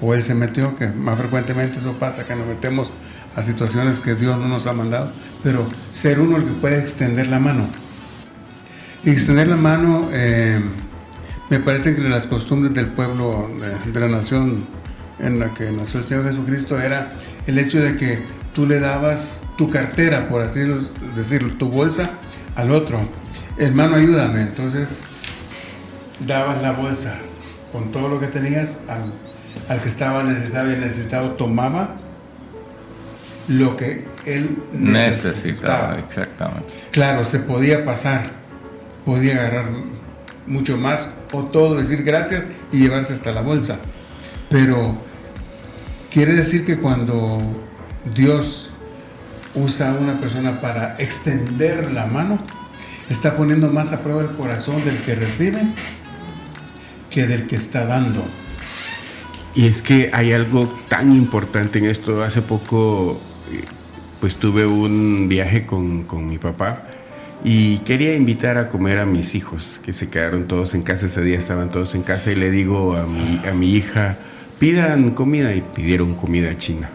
o él se metió, que más frecuentemente eso pasa, que nos metemos a situaciones que Dios no nos ha mandado, pero ser uno el que puede extender la mano. Y extender la mano, me parece que las costumbres del pueblo, de la nación en la que nació el Señor Jesucristo, era el hecho de que tú le dabas tu cartera, por así decirlo, tu bolsa al otro. Hermano, ayúdame. Entonces dabas la bolsa con todo lo que tenías al que estaba necesitado, y el necesitado tomaba lo que él necesitaba. Exactamente. Claro, se podía pasar, podía agarrar mucho más o todo, decir gracias y llevarse hasta la bolsa. Pero Quiere decir que cuando Dios usa a una persona para extender la mano, está poniendo más a prueba el corazón del que recibe que del que está dando. Y es que hay algo tan importante en esto. Hace poco pues tuve un viaje con mi papá y quería invitar a comer a mis hijos, que se quedaron todos en casa. Ese día estaban todos en casa y le digo a mi hija, pidan comida, y pidieron comida china.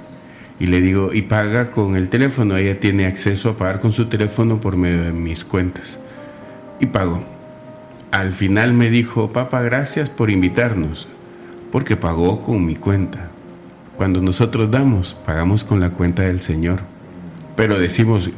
Y le digo, y paga con el teléfono. Ella tiene acceso a pagar con su teléfono por medio de mis cuentas. Y pagó. Al final me dijo, papá, gracias por invitarnos, porque pagó con mi cuenta. Cuando nosotros damos, pagamos con la cuenta del Señor. Pero decimos,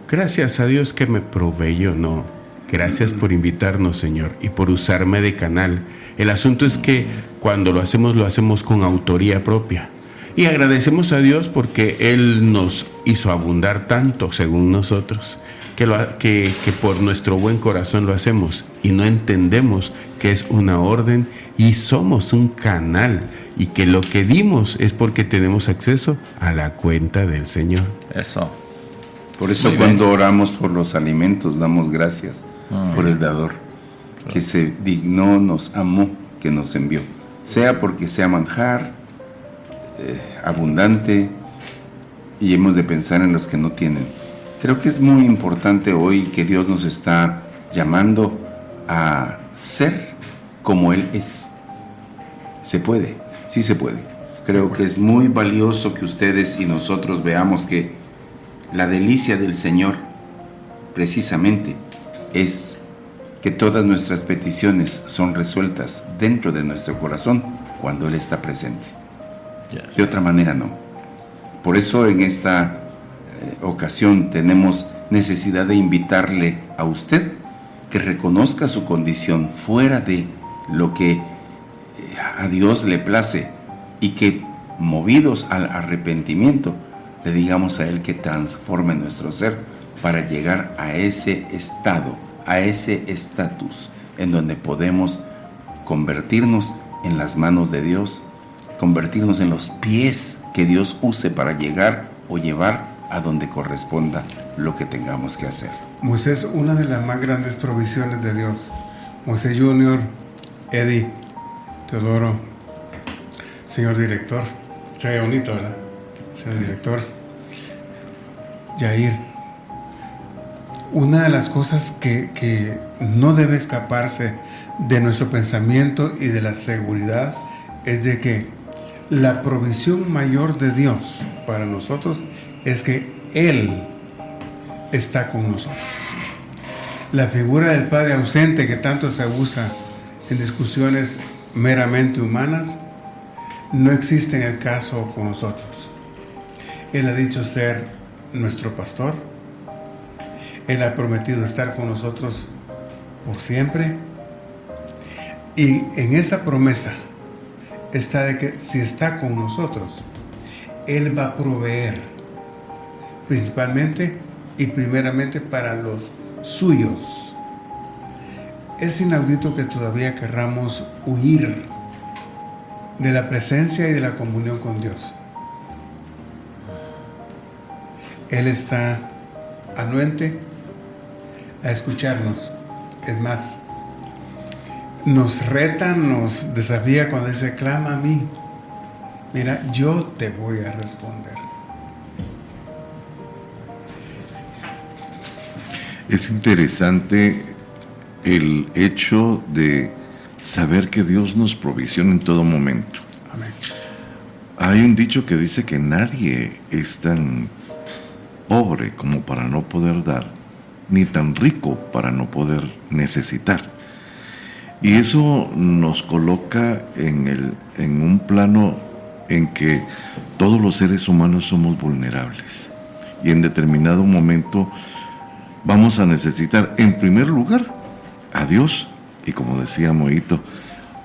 gracias a Dios que me proveyó. No, gracias por invitarnos, Señor, y por usarme de canal. El asunto es que cuando lo hacemos con autoría propia. Y agradecemos a Dios porque Él nos hizo abundar tanto, según nosotros, que por nuestro buen corazón lo hacemos. Y no entendemos que es una orden y somos un canal. Y que lo que dimos es porque tenemos acceso a la cuenta del Señor. Eso. Por eso cuando oramos por los alimentos, damos gracias por el dador, que se dignó, nos amó, que nos envió. Sea porque sea manjar, abundante, y hemos de pensar en los que no tienen. Creo que es muy importante hoy que Dios nos está llamando a ser como Él es. Se puede, sí se puede. Creo que es muy valioso que ustedes y nosotros veamos que la delicia del Señor, precisamente, es que todas nuestras peticiones son resueltas dentro de nuestro corazón cuando Él está presente. De otra manera no. Por eso en esta ocasión tenemos necesidad de invitarle a usted que reconozca su condición fuera de lo que a Dios le place y que, movidos al arrepentimiento, le digamos a Él que transforme nuestro ser para llegar a ese estado, a ese estatus en donde podemos convertirnos en las manos de Dios, convertirnos en los pies que Dios use para llegar o llevar a donde corresponda lo que tengamos que hacer. Moisés, una de las más grandes provisiones de Dios. Moisés Junior, Eddie, Teodoro, señor director, se ve bonito, ¿verdad? Señor director, Yair. Una de las cosas que no debe escaparse de nuestro pensamiento y de la seguridad es de que la provisión mayor de Dios para nosotros es que Él está con nosotros. La figura del Padre ausente que tanto se usa en discusiones meramente humanas no existe en el caso con nosotros. Él ha dicho ser nuestro pastor. Él ha prometido estar con nosotros por siempre. Y en esa promesa está de que si está con nosotros, Él va a proveer principalmente y primeramente para los suyos. Es inaudito que todavía querramos huir de la presencia y de la comunión con Dios. Él está anuente a escucharnos. Es más, nos reta, nos desafía cuando dice, clama a mí. Mira, yo te voy a responder. Es interesante el hecho de saber que Dios nos provisiona en todo momento. Amén. Hay un dicho que dice que nadie es tan pobre como para no poder dar, ni tan rico para no poder necesitar. Y eso nos coloca en un plano en que todos los seres humanos somos vulnerables. Y en determinado momento vamos a necesitar, en primer lugar, a Dios. Y como decía Moito,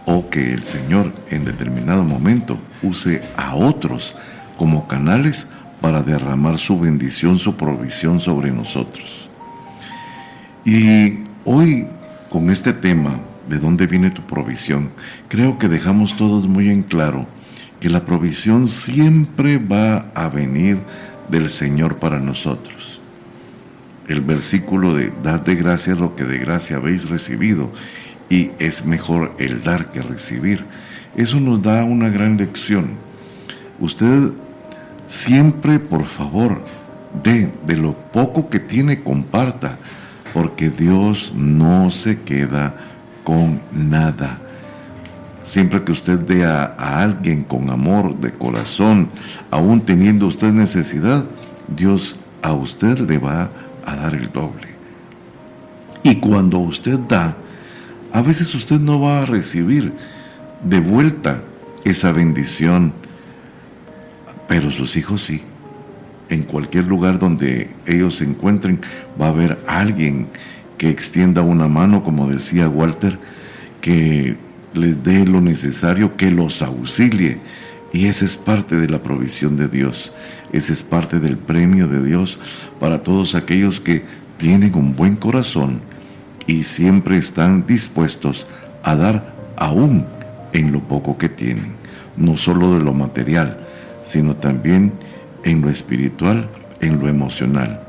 o que el Señor en determinado momento use a otros como canales para derramar su bendición, su provisión sobre nosotros. Y hoy, con este tema, ¿de dónde viene tu provisión?, creo que dejamos todos muy en claro que la provisión siempre va a venir del Señor para nosotros. El versículo de dad de gracia lo que de gracia habéis recibido, y es mejor el dar que recibir. Eso nos da una gran lección. Usted siempre, por favor, de lo poco que tiene, comparta, porque Dios no se queda con nada. Siempre que usted dé a alguien con amor de corazón, aún teniendo usted necesidad, Dios a usted le va a dar el doble. Y cuando usted da, a veces usted no va a recibir de vuelta esa bendición, pero sus hijos sí. En cualquier lugar donde ellos se encuentren, va a haber alguien que extienda una mano, como decía Walter, que les dé lo necesario, que los auxilie. Y esa es parte de la provisión de Dios. Ese es parte del premio de Dios para todos aquellos que tienen un buen corazón y siempre están dispuestos a dar aún en lo poco que tienen. No solo de lo material, sino también en lo espiritual, en lo emocional.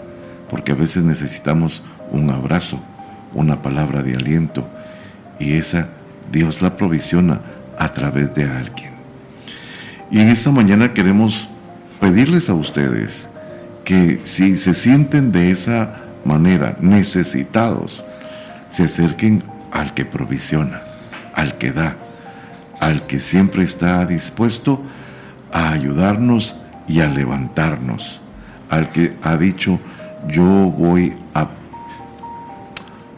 Porque a veces necesitamos un abrazo, una palabra de aliento, y esa Dios la provisiona a través de alguien. Y en esta mañana queremos pedirles a ustedes que si se sienten de esa manera, necesitados, se acerquen al que provisiona, al que da, al que siempre está dispuesto a ayudarnos y a levantarnos, al que ha dicho: yo voy a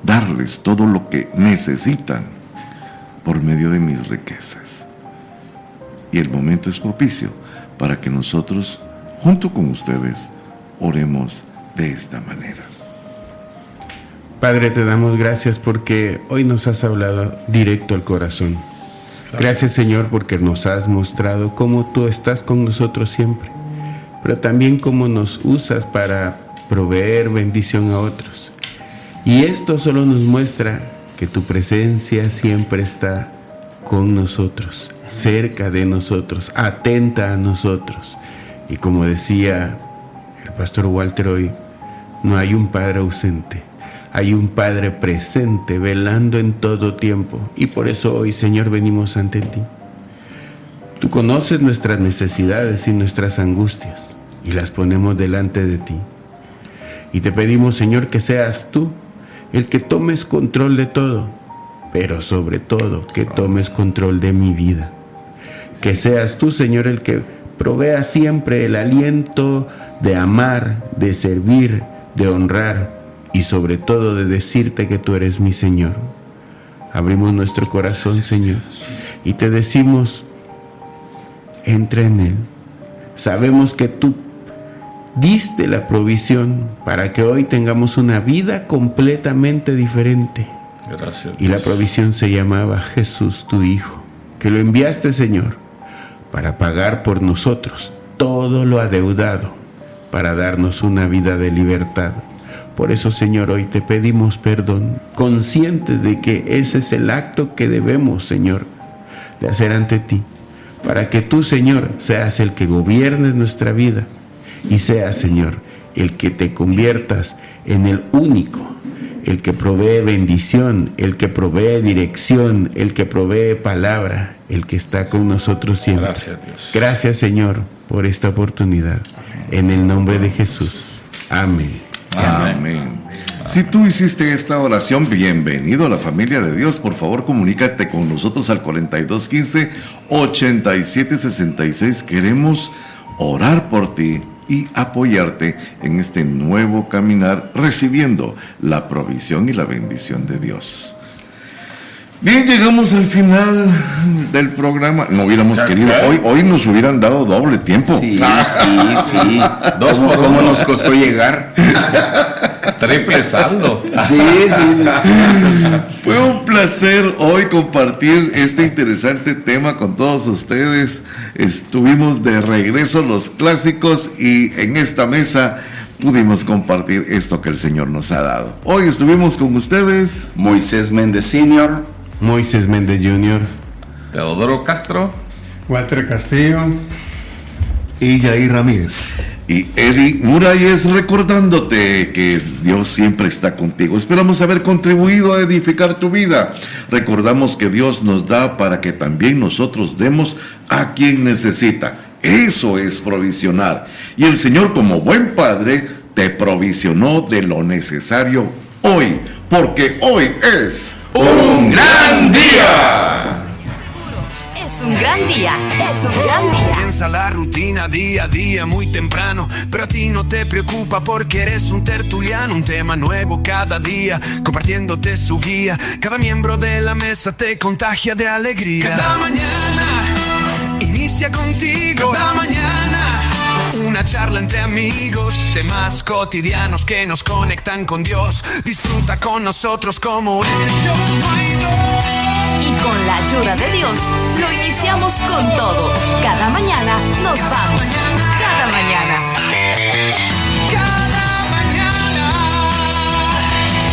darles todo lo que necesitan por medio de mis riquezas. Y el momento es propicio para que nosotros, junto con ustedes, oremos de esta manera. Padre, te damos gracias porque hoy nos has hablado directo al corazón. Gracias, Señor, porque nos has mostrado cómo tú estás con nosotros siempre, pero también cómo nos usas para proveer bendición a otros. Y esto solo nos muestra que tu presencia siempre está con nosotros, cerca de nosotros, atenta a nosotros. Y como decía el pastor Walter hoy, no hay un Padre ausente, hay un Padre presente, velando en todo tiempo. Y por eso hoy, Señor, venimos ante ti. Tú conoces nuestras necesidades y nuestras angustias, y las ponemos delante de ti. Y te pedimos, Señor, que seas tú el que tomes control de todo, pero sobre todo que tomes control de mi vida. Que seas tú, Señor, el que provea siempre el aliento de amar, de servir, de honrar y sobre todo de decirte que tú eres mi Señor. Abrimos nuestro corazón, Señor, y te decimos: entra en él. Sabemos que tú diste la provisión para que hoy tengamos una vida completamente diferente. Gracias. Y la provisión se llamaba Jesús, tu Hijo, que lo enviaste, Señor, para pagar por nosotros todo lo adeudado, para darnos una vida de libertad. Por eso, Señor, hoy te pedimos perdón, conscientes de que ese es el acto que debemos, Señor, de hacer ante ti, para que tú, Señor, seas el que gobiernes nuestra vida y seas, Señor, el que te conviertas en el único, el que provee bendición, el que provee dirección, el que provee palabra, el que está con nosotros siempre. Gracias, Dios. Gracias, Señor, por esta oportunidad. En el nombre de Jesús. Amén. Amén. Si tú hiciste esta oración, bienvenido a la familia de Dios. Por favor, comunícate con nosotros al 4215-8766. Queremos orar por ti y apoyarte en este nuevo caminar, recibiendo la provisión y la bendición de Dios. Bien, llegamos al final del programa. No hubiéramos querido, hoy nos hubieran dado doble tiempo. Sí. 2 por 1 nos costó llegar. Triple saldo. Sí. Fue un placer hoy compartir este interesante tema con todos ustedes. Estuvimos de regreso los clásicos y en esta mesa pudimos compartir esto que el Señor nos ha dado. Hoy estuvimos con ustedes Moisés Méndez Sr., Moisés Méndez Jr., Teodoro Castro, Walter Castillo y Jair Ramírez. Y Eddie Muralles, recordándote que Dios siempre está contigo. Esperamos haber contribuido a edificar tu vida. Recordamos que Dios nos da para que también nosotros demos a quien necesita. Eso es provisionar. Y el Señor, como buen Padre, te provisionó de lo necesario hoy, porque hoy es un gran día. Un gran día, es un gran día. Comienza la rutina día a día muy temprano, pero a ti no te preocupa porque eres un tertuliano. Un tema nuevo cada día, compartiéndote su guía. Cada miembro de la mesa te contagia de alegría. Cada mañana inicia contigo. Cada mañana una charla entre amigos, temas cotidianos que nos conectan con Dios. Disfruta con nosotros como este show no hay dos. Y con la ayuda de Dios, lo iniciamos con todo. Cada mañana nos vamos. Cada mañana.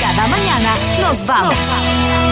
Cada mañana nos vamos.